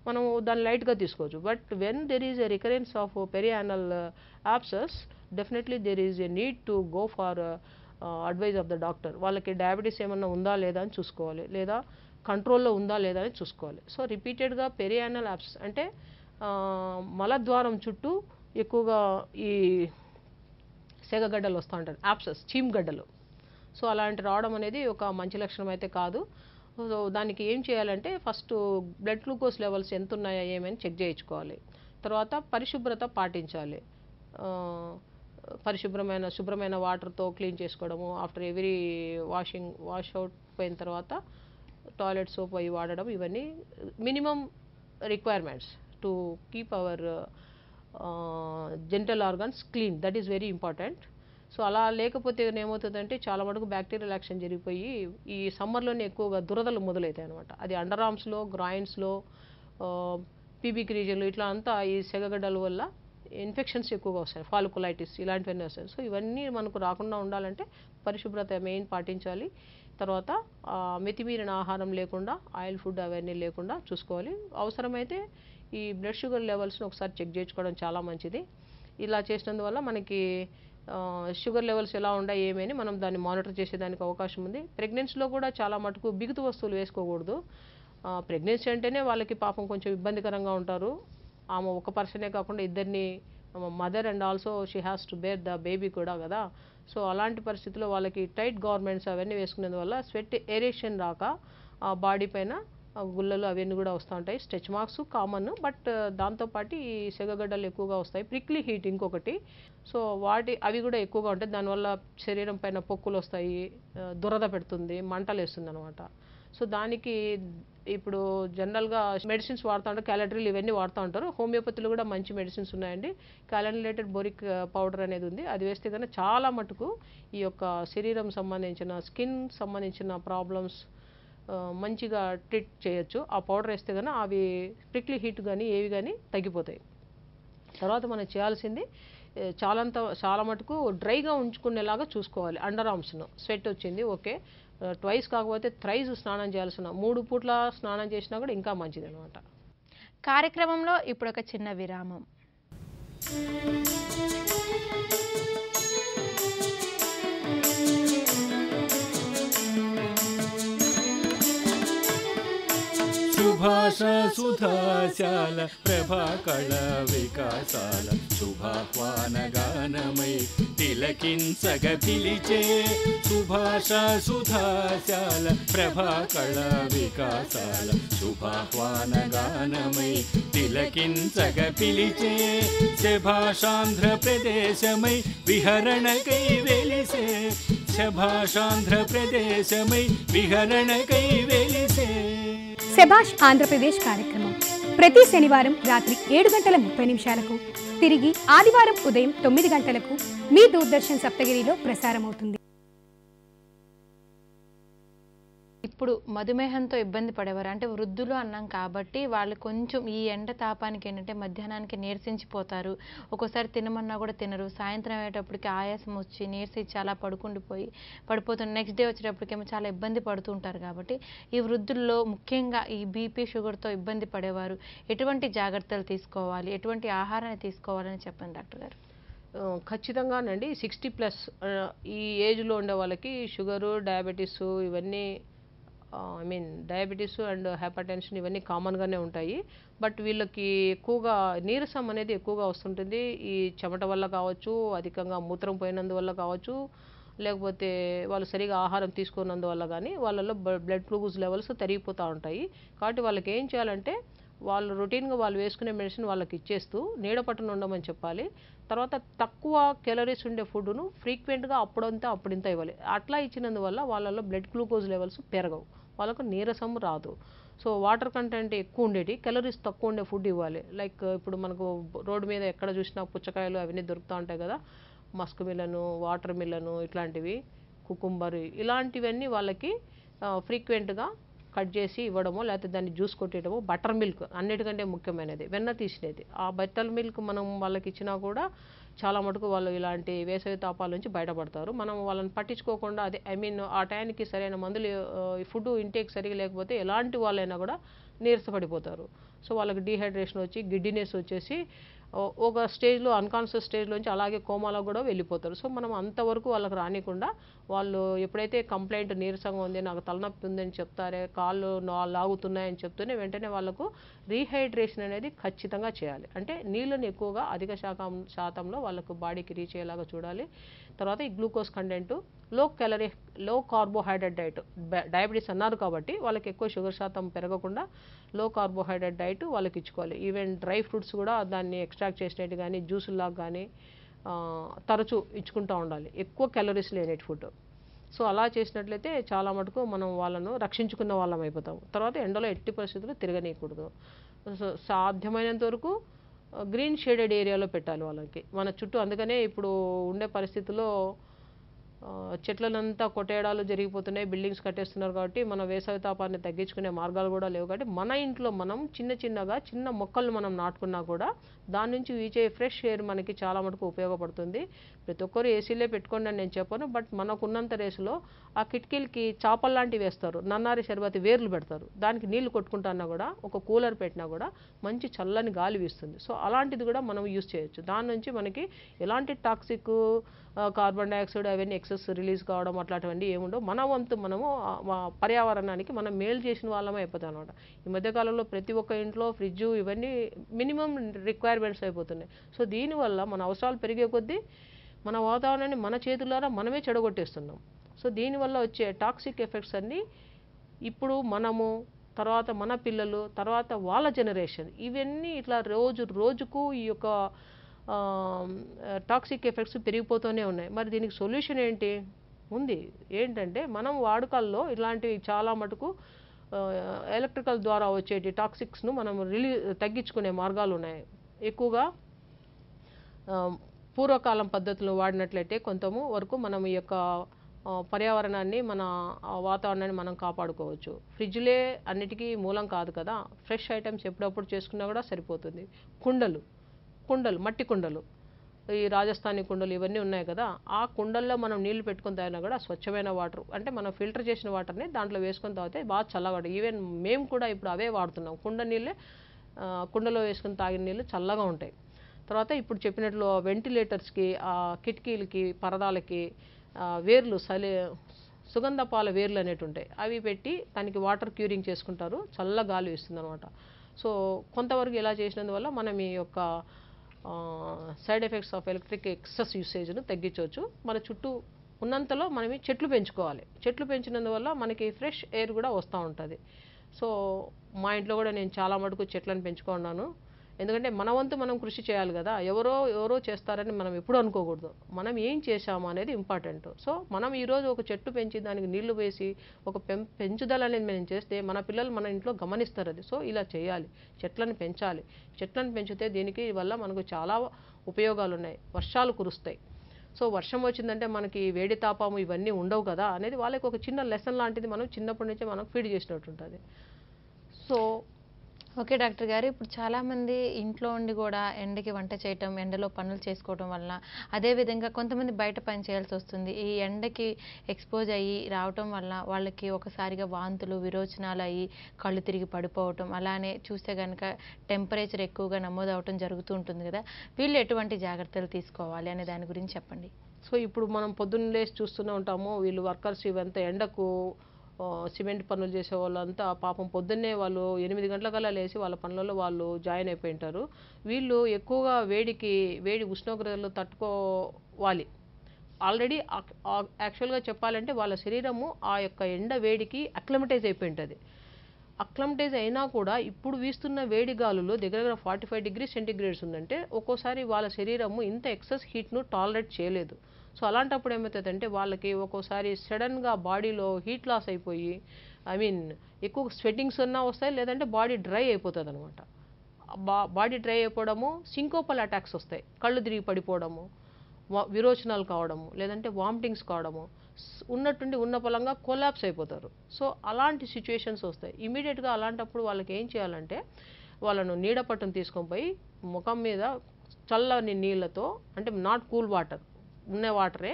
మనం దాన్ని లైట్గా తీసుకోవచ్చు. But when there is a recurrence of perianal abscess, definitely there is a need to go for advice of the doctor. వాళ్ళకి డయాబెటీస్ ఏమన్నా ఉందా లేదా అని చూసుకోవాలి, లేదా కంట్రోల్లో ఉందా లేదా అని చూసుకోవాలి. సో రిపీటెడ్గా పెరియానల్ యాప్సెస్ అంటే మలద్వారం చుట్టూ ఎక్కువగా ఈ సెగగడ్డలు వస్తూ ఉంటారు, యాప్సెస్, చీమ్ గడ్డలు. సో అలాంటి రావడం అనేది ఒక మంచి లక్షణం అయితే కాదు. సో దానికి ఏం చేయాలంటే ఫస్ట్ బ్లడ్ గ్లూకోజ్ లెవెల్స్ ఎంత ఉన్నాయా ఏమని చెక్ చేయించుకోవాలి. తర్వాత పరిశుభ్రత పాటించాలి. శుభ్రమైన వాటర్తో క్లీన్ చేసుకోవడము, ఆఫ్టర్ ఎవ్రీ వాష్ అవుట్ పోయిన తర్వాత టాయిలెట్ సోప్ అవి వాడడం, ఇవన్నీ minimum requirements to keep our genital organs clean. That is very important. So అలా లేకపోతే ఏమవుతుందంటే చాలా మటుకు బ్యాక్టీరియల్ యాక్షన్ జరిగిపోయి ఈ సమ్మర్లోనే ఎక్కువగా దురదలు మొదలవుతాయి అనమాట. అది అండర్ ఆర్మ్స్లో, గ్రాయిన్స్లో, పీబిక్ రీజియన్లో ఇట్లా అంతా ఈ సెగగడ్డల వల్ల ఇన్ఫెక్షన్స్ ఎక్కువగా వస్తాయి, ఫాలికులైటిస్ ఇలాంటివన్నీ వస్తాయి. సో ఇవన్నీ మనకు రాకుండా ఉండాలంటే పరిశుభ్రత మెయిన్ పాటించాలి. తర్వాత మితిమీరిన ఆహారం లేకుండా, ఆయిల్ ఫుడ్ అవన్నీ లేకుండా చూసుకోవాలి. అవసరమైతే ఈ బ్లడ్ షుగర్ లెవెల్స్ని ఒకసారి చెక్ చేయించుకోవడం చాలా మంచిది. ఇలా చేసినందువల్ల మనకి షుగర్ లెవెల్స్ ఎలా ఉన్నాయి ఏమని మనం దాన్ని మానిటర్ చేసేదానికి అవకాశం ఉంది. ప్రెగ్నెన్సీలో కూడా చాలా మటుకు బిగుతు వస్తువులు వేసుకోకూడదు. ప్రెగ్నెన్సీ అంటేనే వాళ్ళకి పాపం కొంచెం ఇబ్బందికరంగా ఉంటారు. ఆమె ఒక పర్సనే కాకుండా ఇద్దరిని, mother and also she has to bear the baby కూడా కదా. సో అలాంటి పరిస్థితుల్లో వాళ్ళకి టైట్ గార్మెంట్స్ అవన్నీ వేసుకునేందువల్ల స్వెట్ ఏరేషన్ రాక ఆ బాడీ పైన గుల్లలు అవన్నీ కూడా వస్తూ ఉంటాయి. స్ట్రెచ్ మార్క్స్ కామన్, బట్ దాంతోపాటు ఈ సెగగడ్డలు ఎక్కువగా వస్తాయి. ప్రిక్లీ హీట్ ఇంకొకటి. సో అవి కూడా ఎక్కువగా ఉంటాయి. దానివల్ల శరీరం పైన పొక్కులు వస్తాయి, దురద పెడుతుంది, మంటలు వేస్తుంది అనమాట. సో దానికి ఇప్పుడు జనరల్గా మెడిసిన్స్ వాడుతూ ఉంటారు, క్యాలడ్రిల్ ఇవన్నీ వాడుతూ ఉంటారు. హోమియోపతిలో కూడా మంచి మెడిసిన్స్ ఉన్నాయండి. క్యాలన్యులేటెడ్ బోరిక్ పౌడర్ అనేది ఉంది, అది వేస్తే కన్నా చాలా మటుకు ఈ యొక్క శరీరం సంబంధించిన, స్కిన్ సంబంధించిన ప్రాబ్లమ్స్ మంచిగా ట్రీట్ చేయొచ్చు. ఆ పౌడర్ వేస్తే కన్నా అవి ప్రిక్లీ హీట్ కానీ ఏవి కానీ తగ్గిపోతాయి. తర్వాత మనం చేయాల్సింది చాలా మటుకు డ్రైగా ఉంచుకునేలాగా చూసుకోవాలి. అండర్ ఆర్మ్స్ను స్వెట్ వచ్చింది ఓకే, ట్వైస్ కాకపోతే థ్రైస్ స్నానం చేయాల్సిన, 3 పూట్ల స్నానం చేసినా కూడా ఇంకా మంచిది అనమాట. కార్యక్రమంలో ఇప్పుడు ఒక చిన్న విరామం. శుభాష సుధాశాల ప్రభాకళ వికాసాల శుభాహ్వాన గానమై తిలకించగ పిలిచే. శుభాష సుధాశాల ప్రభాకళ వికాసాల శుభాహ్వాన గానమై తిలకించగ పిలిచే. శభాషాంధ్రప్రదేశమై విహరణకై వెలిసే. శభాషాంధ్రప్రదేశమై విహరణకై వెలిసే. శభాష్ ఆంధ్రప్రదేశ్ కార్యక్రమం ప్రతి శనివారం రాత్రి 7:30 తిరిగి ఆదివారం ఉదయం 9 గంటలకు మీ దూరదర్శన్ సప్తగిరిలో ప్రసారమవుతుంది. ఇప్పుడు మధుమేహంతో ఇబ్బంది పడేవారు అంటే వృద్ధులు అన్నాం కాబట్టి వాళ్ళు కొంచెం ఈ ఎండ తాపానికి ఏంటంటే మధ్యాహ్నానికి నీరసించిపోతారు. ఒక్కోసారి తినమన్నా కూడా తినరు. సాయంత్రం అయ్యేటప్పటికి ఆయాసం వచ్చి నీరసించి అలా పడిపోతుంది. నెక్స్ట్ డే వచ్చేటప్పటికేమో చాలా ఇబ్బంది పడుతూ ఉంటారు. కాబట్టి ఈ వృద్ధుల్లో ముఖ్యంగా ఈ బీపీ షుగర్తో ఇబ్బంది పడేవారు ఎటువంటి జాగ్రత్తలు తీసుకోవాలి, ఎటువంటి ఆహారాన్ని తీసుకోవాలని చెప్పండి డాక్టర్ గారు. ఖచ్చితంగానండి 60+ ఈ ఏజ్లో ఉండే వాళ్ళకి షుగరు, డయాబెటీస్ ఇవన్నీ డయాబెటీస్ అండ్ హైపర్ టెన్షన్ ఇవన్నీ కామన్గానే ఉంటాయి. బట్ వీళ్ళకి ఎక్కువగా నీరసం అనేది ఎక్కువగా వస్తుంటుంది. ఈ చెమట వల్ల కావచ్చు, అధికంగా మూత్రం పోయినందువల్ల కావచ్చు, లేకపోతే వాళ్ళు సరిగా ఆహారం తీసుకున్నందువల్ల కానీ వాళ్ళలో బ్లడ్ గ్లూకోజ్ లెవెల్స్ తరిగిపోతూ ఉంటాయి. కాబట్టి వాళ్ళకి ఏం చేయాలంటే వాళ్ళు రొటీన్గా వాళ్ళు వేసుకునే మెడిసిన్ వాళ్ళకి ఇచ్చేస్తూ నీడ పట్టున ఉండమని చెప్పాలి. తర్వాత తక్కువ క్యాలరీస్ ఉండే ఫుడ్ను ఫ్రీక్వెంట్గా అప్పుడింత ఇవ్వాలి. అట్లా ఇచ్చినందువల్ల వాళ్ళలో బ్లడ్ గ్లూకోజ్ లెవెల్స్ పెరగవు, వాళ్ళకు నీరసం రాదు. సో వాటర్ కంటెంట్ ఎక్కువ ఉండేటి, క్యాలరీస్ తక్కువ ఉండే ఫుడ్ ఇవ్వాలి. లైక్ ఇప్పుడు మనకు రోడ్డు మీద ఎక్కడ చూసినా పుచ్చకాయలు అవన్నీ దొరుకుతూ ఉంటాయి కదా, మస్క్ మిలను, వాటర్ మిలను, ఇట్లాంటివి, కుకుంబర్, ఇలాంటివన్నీ వాళ్ళకి ఫ్రీక్వెంట్గా కట్ చేసి ఇవ్వడమో, లేకపోతే దాన్ని జ్యూస్ కొట్టేయడమో. బటర్ మిల్క్ అన్నిటికంటే ముఖ్యమైనది, వెన్న తీసినది. ఆ బటర్ మిల్క్ మనం వాళ్ళకి ఇచ్చినా కూడా చాలా మటుకు వాళ్ళు ఇలాంటి వేసవి తాపాల నుంచి బయటపడతారు. మనం వాళ్ళని పట్టించుకోకుండా ఆ టైంకి సరైన మందులు ఫుడ్ ఇంటేక్ సరిగా లేకపోతే ఎలాంటి వాళ్ళైనా కూడా నీరసపడిపోతారు. సో వాళ్ళకి డీహైడ్రేషన్ వచ్చి గిడ్డినెస్ వచ్చేసి ఒక స్టేజ్లో అన్కాన్షియస్ స్టేజ్లోంచి అలాగే కోమాలో కూడా వెళ్ళిపోతారు. సో మనం అంతవరకు వాళ్ళకి రానికుండా వాళ్ళు ఎప్పుడైతే కంప్లైంట్ నీరసంగా ఉంది, నాకు తలనొప్పి ఉందని చెప్తారే, కాళ్ళు లాగుతున్నాయని చెప్తూనే వెంటనే వాళ్ళకు రీహైడ్రేషన్ అనేది ఖచ్చితంగా చేయాలి. అంటే నీళ్ళని ఎక్కువగా అధిక శాతంలో వాళ్ళకు బాడీకి రీచ్ అయ్యేలాగా చూడాలి. తర్వాత ఈ గ్లూకోజ్ కంటెంట్, లో కార్బోహైడ్రేట్ డైట్. డయాబెటీస్ అన్నారు కాబట్టి వాళ్ళకి ఎక్కువ షుగర్ శాతం పెరగకుండా లో కార్బోహైడ్రేట్ డైట్ వాళ్ళకి ఇచ్చుకోవాలి. ఈవెన్ డ్రై ఫ్రూట్స్ కూడా దాన్ని ఎక్స్ట్రాక్ట్ చేసినట్టు కానీ జ్యూసులాగా కానీ తరచూ ఇచ్చుకుంటూ ఉండాలి, ఎక్కువ క్యాలరీస్ లేనేటి ఫుడ్. సో అలా చేసినట్లయితే చాలా మటుకు మనం వాళ్ళను రక్షించుకున్న వాళ్ళం అయిపోతాం. తర్వాత ఎండలో ఎట్టి పరిస్థితుల్లో తిరగనీయకూడదు. సో సాధ్యమైనంత వరకు గ్రీన్ షేడెడ్ ఏరియాలో పెట్టాలి వాళ్ళకి మన చుట్టూ. అందుకనే ఇప్పుడు ఉండే పరిస్థితుల్లో చెట్లనంతా కొట్టేయడాలు జరిగిపోతున్నాయి, బిల్డింగ్స్ కట్టేస్తున్నారు. కాబట్టి మన వేసవి తాపాన్ని తగ్గించుకునే మార్గాలు కూడా లేవు. కాబట్టి మన ఇంట్లో మనం చిన్న మొక్కలు మనం నాటుకున్నా కూడా దాని నుంచి వీచే ఫ్రెష్ ఎయిర్ మనకి చాలా మటుకు ఉపయోగపడుతుంది. ప్రతి ఒక్కరు ఏసీలే పెట్టుకోండి అని నేను చెప్పను, బట్ మనకున్నంత రేసులో ఆ కిటికీలకి చాపలు లాంటివి వేస్తారు, నన్నారి శర్బతి వేర్లు పెడతారు, దానికి నీళ్లు కొట్టుకుంటున్నా కూడా ఒక కూలర్ పెట్టినా కూడా మంచి చల్లని గాలి వీస్తుంది. సో అలాంటిది కూడా మనం యూజ్ చేయొచ్చు. దాని నుంచి మనకి ఎలాంటి టాక్సిక్ కార్బన్ డైఆక్సైడ్ అవన్నీ ఎక్సెస్ రిలీజ్ కావడం అట్లాంటివన్నీ ఏముండవు. మన వంతు మనము పర్యావరణానికి మనం మేలు చేసిన వాళ్ళమే అయిపోతాం అనమాట. ఈ మధ్యకాలంలో ప్రతి ఒక్క ఇంట్లో ఫ్రిడ్జ్ ఇవన్నీ మినిమం రిక్వైర్మెంట్స్ అయిపోతున్నాయి. సో దీనివల్ల మన అవసరాలు పెరిగే కొద్దీ మన వాతావరణాన్ని మన చేతులారా మనమే చెడగొట్టేస్తున్నాం. సో దీనివల్ల వచ్చే టాక్సిక్ ఎఫెక్ట్స్ అన్నీ ఇప్పుడు మనము, తర్వాత మన పిల్లలు, తర్వాత వాళ్ళ జనరేషన్, ఇవన్నీ ఇట్లా రోజుకు ఈ యొక్క టాక్సిక్ ఎఫెక్ట్స్ పెరిగిపోతూనే ఉన్నాయి. మరి దీనికి సొల్యూషన్ ఏంటంటే మనం వాడుకల్లో ఇలాంటివి చాలా మటుకు ఎలక్ట్రికల్ ద్వారా వచ్చేటి టాక్సిక్స్ను మనం తగ్గించుకునే మార్గాలు ఉన్నాయి. ఎక్కువగా పూర్వకాలం పద్ధతులు వాడినట్లయితే కొంత వరకు మనం ఈ యొక్క పర్యావరణాన్ని, మన వాతావరణాన్ని మనం కాపాడుకోవచ్చు. ఫ్రిడ్జ్లే అన్నిటికీ మూలం కాదు కదా, ఫ్రెష్ ఐటమ్స్ ఎప్పుడప్పుడు చేసుకున్నా కూడా సరిపోతుంది. కుండలు, మట్టి కుండలు, ఈ రాజస్థానీ కుండలు ఇవన్నీ ఉన్నాయి కదా, ఆ కుండల్లో మనం నీళ్లు పెట్టుకుని తాగినా కూడా స్వచ్ఛమైన వాటర్, అంటే మనం ఫిల్టర్ చేసిన వాటర్ని దాంట్లో వేసుకొని తాగితే బాగా చల్లగా. ఈవెన్ మేము కూడా ఇప్పుడు అవే వాడుతున్నాం. కుండలో వేసుకుని తాగిన నీళ్ళు చల్లగా ఉంటాయి. తర్వాత ఇప్పుడు చెప్పినట్లు వెంటిలేటర్స్కి, కిటికీలకి, పరదాలకి వేర్లు, సుగంధపాల వేర్లు అనేవి ఉంటాయి. అవి పెట్టి దానికి వాటర్ క్యూరింగ్ చేసుకుంటారు, చల్ల గాలి ఇస్తుంది అనమాట. సో కొంతవరకు ఇలా చేసినందువల్ల మనం ఈ యొక్క side effects of electric excess యూసేజ్ను తగ్గించవచ్చు. మన చుట్టూ ఉన్నంతలో మనం చెట్లు పెంచుకోవాలి. చెట్లు పెంచినందువల్ల మనకి ఫ్రెష్ ఎయిర్ కూడా వస్తూ ఉంటుంది. సో మా ఇంట్లో కూడా నేను చాలా మటుకు చెట్లను పెంచుకున్నాను. ఎందుకంటే మన వంతు మనం కృషి చేయాలి కదా, ఎవరో చేస్తారని మనం ఎప్పుడు అనుకోకూడదు. మనం ఏం చేశాము అనేది ఇంపార్టెంట్. సో మనం ఈరోజు ఒక చెట్టు పెంచి దానికి నీళ్లు వేసి ఒక పెంచుదల అనేది మనం చేస్తే మన పిల్లలు మన ఇంట్లో గమనిస్తారు అది. సో ఇలా చేయాలి, చెట్లను పెంచాలి. చెట్లను పెంచితే దీనికి వల్ల మనకు చాలా ఉపయోగాలు ఉన్నాయి. వర్షాలు కురుస్తాయి. సో వర్షం వచ్చిందంటే మనకి వేడి తాపము ఇవన్నీ ఉండవు కదా అనేది వాళ్ళకి ఒక చిన్న లెసన్ లాంటిది మనం చిన్నప్పటి నుంచే మనం ఫీడ్ చేసినట్టు ఉంటుంది. సో ఓకే డాక్టర్ గారు, ఇప్పుడు చాలామంది ఇంట్లో ఉండి కూడా ఎండకి వంట చేయటం, ఎండలో పనులు చేసుకోవడం వల్ల, అదేవిధంగా కొంతమంది బయట పని చేయాల్సి వస్తుంది. ఈ ఎండకి ఎక్స్పోజ్ అయ్యి రావటం వల్ల వాళ్ళకి ఒకసారిగా వాంతులు, విరోచనాలు అయ్యి కళ్ళు తిరిగి పడిపోవటం, అలానే చూస్తే కనుక టెంపరేచర్ ఎక్కువగా నమోదు అవటం జరుగుతూ ఉంటుంది కదా. వీళ్ళు ఎటువంటి జాగ్రత్తలు తీసుకోవాలి అనే దాని గురించి చెప్పండి. సో ఇప్పుడు మనం పొద్దున్న లేసి చూస్తూనే ఉంటాము, వీళ్ళు వర్కర్స్ ఇవంతా ఎండకు సిమెంట్ పనులు చేసే వాళ్ళంతా పాపం పొద్దున్నే వాళ్ళు 8 గంటలకల్లా లేచి వాళ్ళ పనులలో వాళ్ళు జాయిన్ అయిపోయి ఉంటారు. వీళ్ళు ఎక్కువగా వేడి ఉష్ణోగ్రతలు తట్టుకోవాలి. ఆల్రెడీ యాక్చువల్గా చెప్పాలంటే వాళ్ళ శరీరము ఆ యొక్క ఎండ వేడికి అక్లమటైజ్ అయిపోయి ఉంటుంది. అక్లమటైజ్ అయినా కూడా ఇప్పుడు వీస్తున్న వేడి గాలులో దగ్గర 45 డిగ్రీ సెంటీగ్రేడ్స్ ఉందంటే ఒక్కోసారి వాళ్ళ శరీరము ఇంత ఎక్సెస్ హీట్ను టాలరేట్ చేయలేదు. సో అలాంటప్పుడు ఏమవుతుందంటే వాళ్ళకి ఒక్కోసారి సడన్గా బాడీలో హీట్ లాస్ అయిపోయి ఎక్కువ స్వెట్టింగ్స్ అన్నా వస్తాయి, లేదంటే బాడీ డ్రై అయిపోతుంది అనమాట. బాడీ డ్రై అయిపోవడము, సింకోపల్ అటాక్స్ వస్తాయి, కళ్ళు తిరిగి పడిపోవడము, విరోచనాలు కావడము, లేదంటే వామిటింగ్స్ కావడము, ఉన్నట్టుండి ఉన్న పొలంగా కొలాప్స్ అయిపోతారు. సో అలాంటి సిచ్యువేషన్స్ వస్తాయి. ఇమీడియట్గా అలాంటప్పుడు వాళ్ళకి ఏం చేయాలంటే వాళ్ళను నీడ పట్టును తీసుకొని పోయి ముఖం మీద చల్లని నీళ్ళతో, అంటే నాట్ కూల్ వాటర్, ఉన్న వాటరే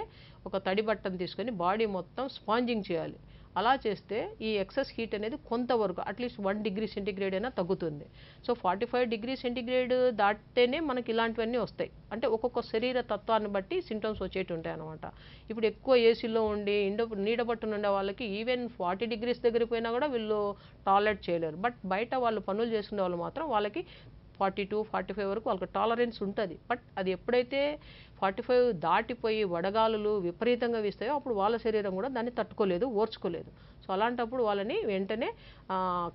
ఒక తడి బట్టను తీసుకొని బాడీ మొత్తం స్పాంజింగ్ చేయాలి. అలా చేస్తే ఈ ఎక్సెస్ హీట్ అనేది కొంతవరకు అట్లీస్ట్ 1 డిగ్రీ సెంటీగ్రేడ్ అయినా తగ్గుతుంది. సో 45 డిగ్రీ సెంటీగ్రేడ్ దాటితేనే మనకి ఇలాంటివన్నీ వస్తాయి. అంటే ఒక్కొక్క శరీర తత్వాన్ని బట్టి సింటమ్స్ వచ్చేటి ఉంటాయి అనమాట. ఇప్పుడు ఎక్కువ ఏసీలో ఉండి నీడ పట్టున ఉండే వాళ్ళకి ఈవెన్ 40 డిగ్రీస్ దగ్గర పోయినా కూడా వీళ్ళు టాలరేట్ చేయలేరు. బట్ బయట వాళ్ళు పనులు చేసుకునే వాళ్ళు మాత్రం వాళ్ళకి 42, 45 వరకు వాళ్ళకి టాలరెన్స్ ఉంటుంది. బట్ అది ఎప్పుడైతే 45 దాటిపోయి వడగాలులు విపరీతంగా వీస్తాయో అప్పుడు వాళ్ళ శరీరం కూడా దాన్ని తట్టుకోలేదు, ఓర్చుకోలేదు. సో అలాంటప్పుడు వాళ్ళని వెంటనే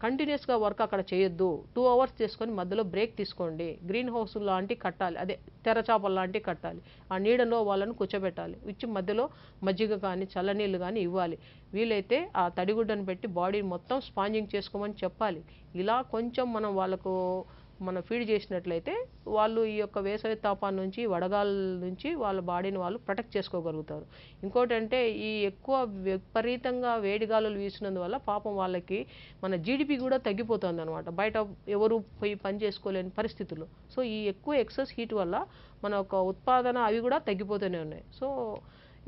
కంటిన్యూస్గా వర్క్ అక్కడ చేయొద్దు. 2 అవర్స్ చేసుకొని మధ్యలో బ్రేక్ తీసుకోండి. గ్రీన్ హౌస్ లాంటివి కట్టాలి, అదే తెరచాపలు లాంటివి కట్టాలి. ఆ నీడలో వాళ్ళని కూర్చోబెట్టాలి. ఇచ్చి మధ్యలో మజ్జిగ కానీ చల్లనీళ్ళు కానీ ఇవ్వాలి. వీలైతే ఆ తడిగుడ్డను పెట్టి బాడీ మొత్తం స్పాంజింగ్ చేసుకోమని చెప్పాలి. ఇలా కొంచెం మనం ఫీడ్ చేసినట్లయితే వాళ్ళు ఈ యొక్క వేసవి తాపాన్ని నుంచి, వడగాల నుంచి వాళ్ళ బాడీని వాళ్ళు ప్రొటెక్ట్ చేసుకోగలుగుతారు. ఇంకోటి అంటే ఈ ఎక్కువ విపరీతంగా వేడిగాలులు వీసినందువల్ల పాపం వాళ్ళకి మన జీడిపి కూడా తగ్గిపోతుంది అనమాట. బయట ఎవరు పోయి పని చేసుకోలేని పరిస్థితులు. సో ఈ ఎక్కువ ఎక్సెస్ హీట్ వల్ల మన యొక్క ఉత్పాదన అవి కూడా తగ్గిపోతూనే ఉన్నాయి. సో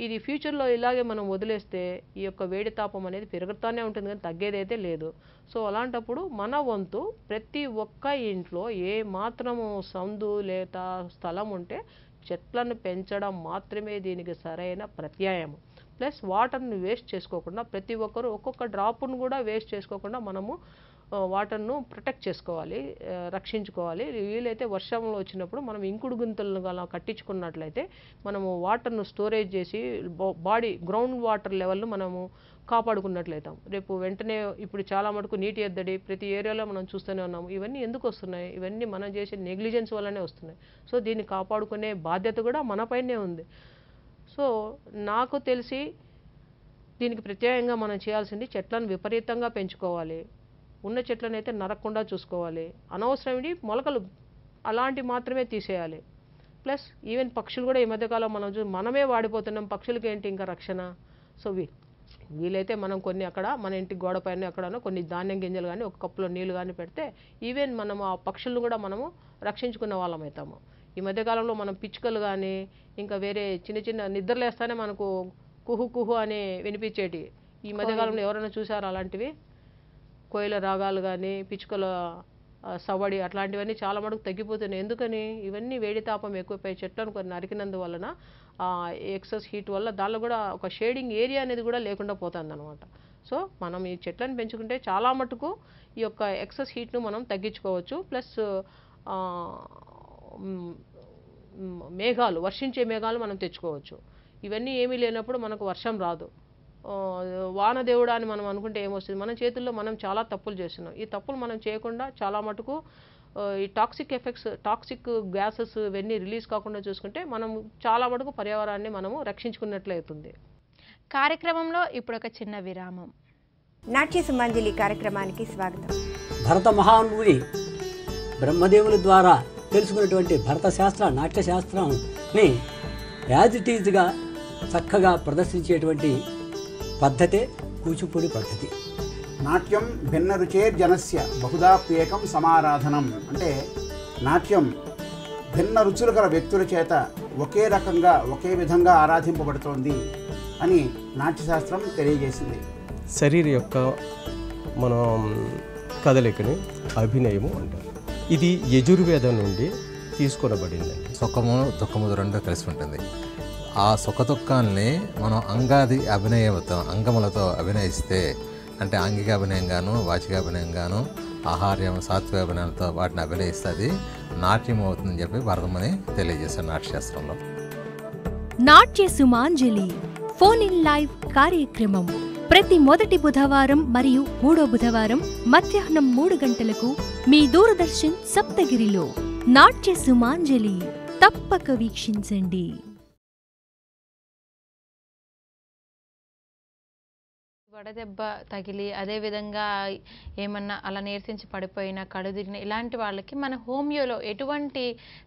ఇది ఫ్యూచర్లో ఇలాగే మనం వదిలేస్తే ఈ యొక్క వేడి తాపం అనేది పెరుగుతూనే ఉంటుంది కానీ తగ్గేదైతే లేదు. సో అలాంటప్పుడు మన వంతు ప్రతి ఒక్క ఇంట్లో ఏ మాత్రము సందు లేదా స్థలం ఉంటే చెట్లను పెంచడం మాత్రమే దీనికి సరైన ప్రత్యామ్నాయం. ప్లస్ వాటర్ని వేస్ట్ చేసుకోకుండా ప్రతి ఒక్కరు ఒక్కొక్క డ్రాప్ను కూడా వేస్ట్ చేసుకోకుండా మనము వాటర్ను ప్రొటెక్ట్ చేసుకోవాలి, రక్షించుకోవాలి. వీలైతే వర్షంలో వచ్చినప్పుడు మనం ఇంకుడు గుంతలను అలా కట్టించుకున్నట్లయితే మనము వాటర్ను స్టోరేజ్ చేసి బాడీ గ్రౌండ్ వాటర్ లెవెల్ను మనము కాపాడుకున్నట్లయితాం. రేపు వెంటనే ఇప్పుడు చాలా మటుకు నీటి ఎద్దడి ప్రతి ఏరియాలో మనం చూస్తూనే ఉన్నాము. ఇవన్నీ ఎందుకు వస్తున్నాయి? ఇవన్నీ మనం చేసే నెగ్లిజెన్స్ వల్లనే వస్తున్నాయి. సో దీన్ని కాపాడుకునే బాధ్యత కూడా మనపైనే ఉంది. సో నాకు తెలిసి దీనికి ప్రత్యేకంగా మనం చేయాల్సింది చెట్లను విపరీతంగా పెంచుకోవాలి. ఉన్న చెట్లను అయితే నరకకుండా చూసుకోవాలి. అనవసరమైన మొలకలు అలాంటివి మాత్రమే తీసేయాలి. ప్లస్ ఈవెన్ పక్షులు కూడా ఈ మధ్యకాలం మనమే వాడిపోతున్నాం, పక్షులకి ఏంటి ఇంకా రక్షణ? సో వీలైతే మనం కొన్ని అక్కడ మన ఇంటి గోడ పైన ఎక్కడనో కొన్ని ధాన్యం గింజలు కానీ ఒక కప్పులో నీళ్ళు కానీ పెడితే ఈవెన్ మనం ఆ పక్షులను కూడా మనము రక్షించుకున్న వాళ్ళం అవుతాము. ఈ మధ్యకాలంలో మనం పిచ్చుకలు కానీ ఇంకా వేరే చిన్న చిన్న నిద్రలేస్తానే మనకు కుహు కుహు అని వినిపించేటి ఈ మధ్యకాలంలో ఎవరైనా చూసారా అలాంటివి? కోయిల రాగాలు కానీ పిచ్చుకల సవడి అట్లాంటివన్నీ చాలా మటుకు తగ్గిపోతున్నాయి. ఎందుకని? ఇవన్నీ వేడి తాపం ఎక్కువైపోయి చెట్లను కొన్ని నరికినందువలన ఎక్సెస్ హీట్ వల్ల దానిలో కూడా ఒక షేడింగ్ ఏరియా అనేది కూడా లేకుండా పోతుంది అనమాట. సో మనం ఈ చెట్లను పెంచుకుంటే చాలా మటుకు ఈ యొక్క ఎక్సెస్ హీట్ను మనం తగ్గించుకోవచ్చు. ప్లస్ వర్షించే మేఘాలు మనం తెచ్చుకోవచ్చు. ఇవన్నీ ఏమీ లేనప్పుడు మనకు వర్షం రాదు. వానదేవుడు అని మనం అనుకుంటే ఏమొస్తుంది? మన చేతుల్లో మనం చాలా తప్పులు చేస్తున్నాం. ఈ తప్పులు మనం చేయకుండా చాలా మటుకు ఈ టాక్సిక్ గ్యాసెస్ ఇవన్నీ రిలీజ్ కాకుండా చూసుకుంటే మనం చాలా మటుకు పర్యావరణాన్ని మనము రక్షించుకున్నట్లయితుంది. కార్యక్రమంలో ఇప్పుడు ఒక చిన్న విరామం. నాట్య సుమాంజలి కార్యక్రమానికి స్వాగతం. భరత మహానుభుని బ్రహ్మదేవుల ద్వారా తెలుసుకున్నటువంటి భరత శాస్త్ర నాట్య శాస్త్రాన్ని యాజ్ ఇట్ ఈజ్గా చక్కగా ప్రదర్శించేటువంటి పద్ధతే కూచిపూడి పద్ధతి. నాట్యం భిన్న రుచేర్జనస్య బహుదాప్యేకం సమారాధనం అంటే నాట్యం భిన్న రుచులు గల వ్యక్తుల చేత ఒకే రకంగా ఒకే విధంగా ఆరాధింపబడుతోంది అని నాట్యశాస్త్రం తెలియజేసింది. శరీర యొక్క మనం కదలికని అభినయము అంటారు. ఇది యజుర్వేదం నుండి తీసుకొనబడిందండి. సుఖము దుఃఖము రెండు కలిసి ఉంటుంది. ఆ సుఖ దుఃఖాలని మనం అంగాది అభినయంతో అంగములతో అభినయిస్తే అంటే ఆంగిక అభినయంగాను వాచిక అభినయంగాను ఆహార్యం సాత్విక అభినయంతో వాటిని అభినయిస్తుంది నాట్యం అవుతుందని చెప్పి భరతమని తెలియజేశారు నాట్యశాస్త్రంలో. నాట్య సుమాంజలి ఫోన్ ఇన్ లైవ్ కార్యక్రమం ప్రతి మొదటి బుధవారం మరియు మూడో బుధవారం మధ్యాహ్నం 3 గంటలకు మీ దూరదర్శన్ సప్తగిరిలో. నాట్య సుమాంజలి తప్పక వీక్షించండి. వడదెబ్బ తగిలి అదేవిధంగా ఏమన్నా అలా నీరసించి పడిపోయిన కడుదిరిన ఇలాంటి వాళ్ళకి మన హోమియోలో ఎటువంటి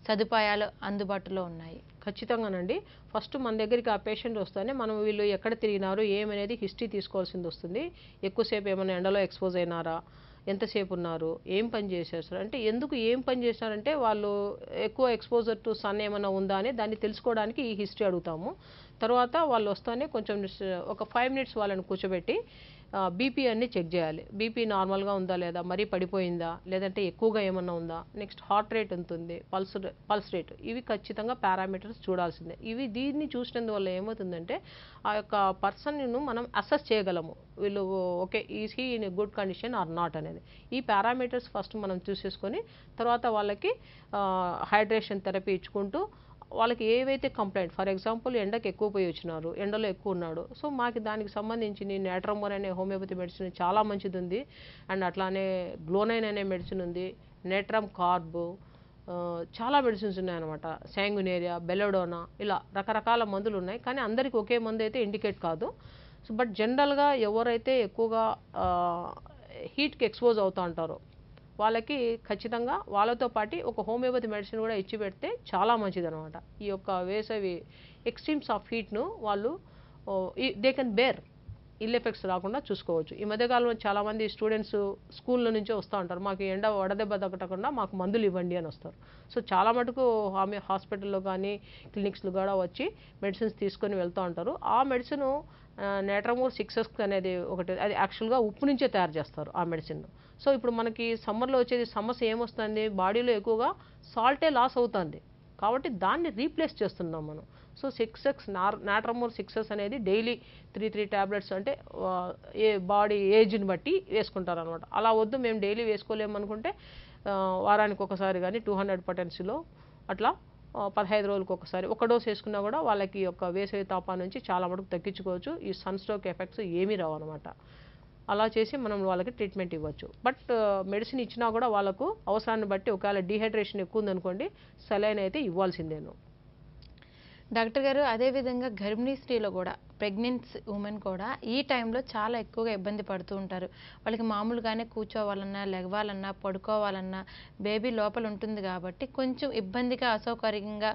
సదుపాయాలు అందుబాటులో ఉన్నాయి? ఖచ్చితంగానండి. ఫస్ట్ మన దగ్గరికి ఆ పేషెంట్ వస్తేనే మనం వీళ్ళు ఎక్కడ తిరిగినారు ఏమనేది హిస్టరీ తీసుకోవాల్సింది వస్తుంది. ఎక్కువసేపు ఏమైనా ఎండలో ఎక్స్పోజ్ అయినారా, ఎంతసేపు ఉన్నారు, ఏం పని చేసేస్తారు అంటే ఎందుకు ఏం పని చేస్తారంటే వాళ్ళు ఎక్కువ ఎక్స్పోజర్ టు సన్ ఏమైనా ఉందా అని దాన్ని తెలుసుకోవడానికి ఈ హిస్టరీ అడుగుతాము. తర్వాత వాళ్ళు వస్తానే కొంచెం ఒక 5 మినిట్స్ వాళ్ళని కూర్చోబెట్టి బీపీ అన్ని చెక్ చేయాలి. బీపీ నార్మల్గా ఉందా లేదా, మరీ పడిపోయిందా, లేదంటే ఎక్కువగా ఏమన్నా ఉందా, నెక్స్ట్ హార్ట్ రేట్ ఎంత ఉంది, పల్స్ రేట్, ఇవి ఖచ్చితంగా పారామీటర్స్ చూడాల్సిందే. దీన్ని చూసినందువల్ల ఏమవుతుందంటే ఆ యొక్క పర్సన్ను మనం అసెస్ చేయగలము వీళ్ళు okay is he in good condition or not అనేది. ఈ పారామీటర్స్ ఫస్ట్ మనం చూసేసుకొని తర్వాత వాళ్ళకి హైడ్రేషన్ థెరపీ ఇచ్చుకుంటూ వాళ్ళకి ఏవైతే కంప్లైంట్ ఫర్ ఎగ్జాంపుల్ ఎండకు ఎక్కువ పోయి వచ్చినారు, ఎండలో ఎక్కువ ఉన్నాడు, సో మాకు దానికి సంబంధించి నేట్రమోర్ అనే హోమియోపతి మెడిసిన్ చాలా మంచిది ఉంది, అండ్ అట్లానే గ్లోనైన్ అనే మెడిసిన్ ఉంది, నేట్రమ్ కార్బ్, చాలా మెడిసిన్స్ ఉన్నాయన్నమాట, శాంగునేరియా, బెలడోనా, ఇలా రకరకాల మందులు ఉన్నాయి. కానీ అందరికీ ఒకే మందు అయితే ఇండికేట్ కాదు. సో బట్ జనరల్గా ఎవరైతే ఎక్కువగా హీట్కి ఎక్స్పోజ్ అవుతూ ఉంటారో వాళ్ళకి ఖచ్చితంగా వాళ్ళతో పాటు ఒక హోమియోపతి మెడిసిన్ కూడా ఇచ్చి పెడితే చాలా మంచిది అనమాట. ఈ యొక్క వేసవి ఎక్స్ట్రీమ్స్ ఆఫ్ హీట్ను వాళ్ళు they can bear, ill effects రాకుండా చూసుకోవచ్చు. ఈ మధ్యకాలంలో చాలామంది స్టూడెంట్స్ స్కూల్లో నుంచే వస్తూ ఉంటారు, మాకు ఎండ వడదెబ్బ తగ్గకుండా మాకు మందులు ఇవ్వండి అని వస్తారు. సో చాలా మటుకు హాస్పిటల్లో కానీ క్లినిక్స్లో కూడా వచ్చి మెడిసిన్స్ తీసుకొని వెళ్తూ ఉంటారు. ఆ మెడిసిన్ నేట్రమోర్ 6S అనేది ఒకటి, అది యాక్చువల్గా ఉప్పు నుంచే తయారు చేస్తారు ఆ మెడిసిన్. సో ఇప్పుడు మనకి సమ్మర్లో వచ్చేది సమస్య ఏమొస్తుంది, బాడీలో ఎక్కువగా సాల్టే లాస్ అవుతుంది కాబట్టి దాన్ని రీప్లేస్ చేస్తున్నాం మనం. సో 6X నేట్రమోర్ 6S అనేది డైలీ 3 ట్యాబ్లెట్స్ అంటే ఏ బాడీ ఏజ్ని బట్టి వేసుకుంటారు అనమాట. అలా వద్దు మేము డైలీ వేసుకోలేమనుకుంటే వారానికి ఒకసారి కానీ 200 పొటెన్సీలో అట్లా 15 రోజులకు ఒకసారి ఒక డోస్ వేసుకున్నా కూడా వాళ్ళకి యొక్క వేసవి తాపా నుంచి చాలా మటుకు తగ్గించుకోవచ్చు. ఈ సన్ స్ట్రోక్ ఎఫెక్ట్స్ ఏమీ రావు అనమాట. అలా చేసి మనం వాళ్ళకి ట్రీట్మెంట్ ఇవ్వచ్చు. బట్ మెడిసిన్ ఇచ్చినా కూడా వాళ్ళకు అవసరాన్ని బట్టి ఒకవేళ డీహైడ్రేషన్ ఎక్కువ ఉందనుకోండి సెలైన్ అయితే ఇవ్వాల్సిందేను. డాక్టర్ గారు అదేవిధంగా గర్భిణీ స్త్రీలో కూడా ప్రెగ్నెంట్ ఉమెన్ కూడా ఈ టైంలో చాలా ఎక్కువగా ఇబ్బంది పడుతూ ఉంటారు. వాళ్ళకి మామూలుగానే కూర్చోవాలన్నా లెగవాలన్నా పడుకోవాలన్నా బేబీ లోపల ఉంటుంది కాబట్టి కొంచెం ఇబ్బందిగా అసౌకర్యంగా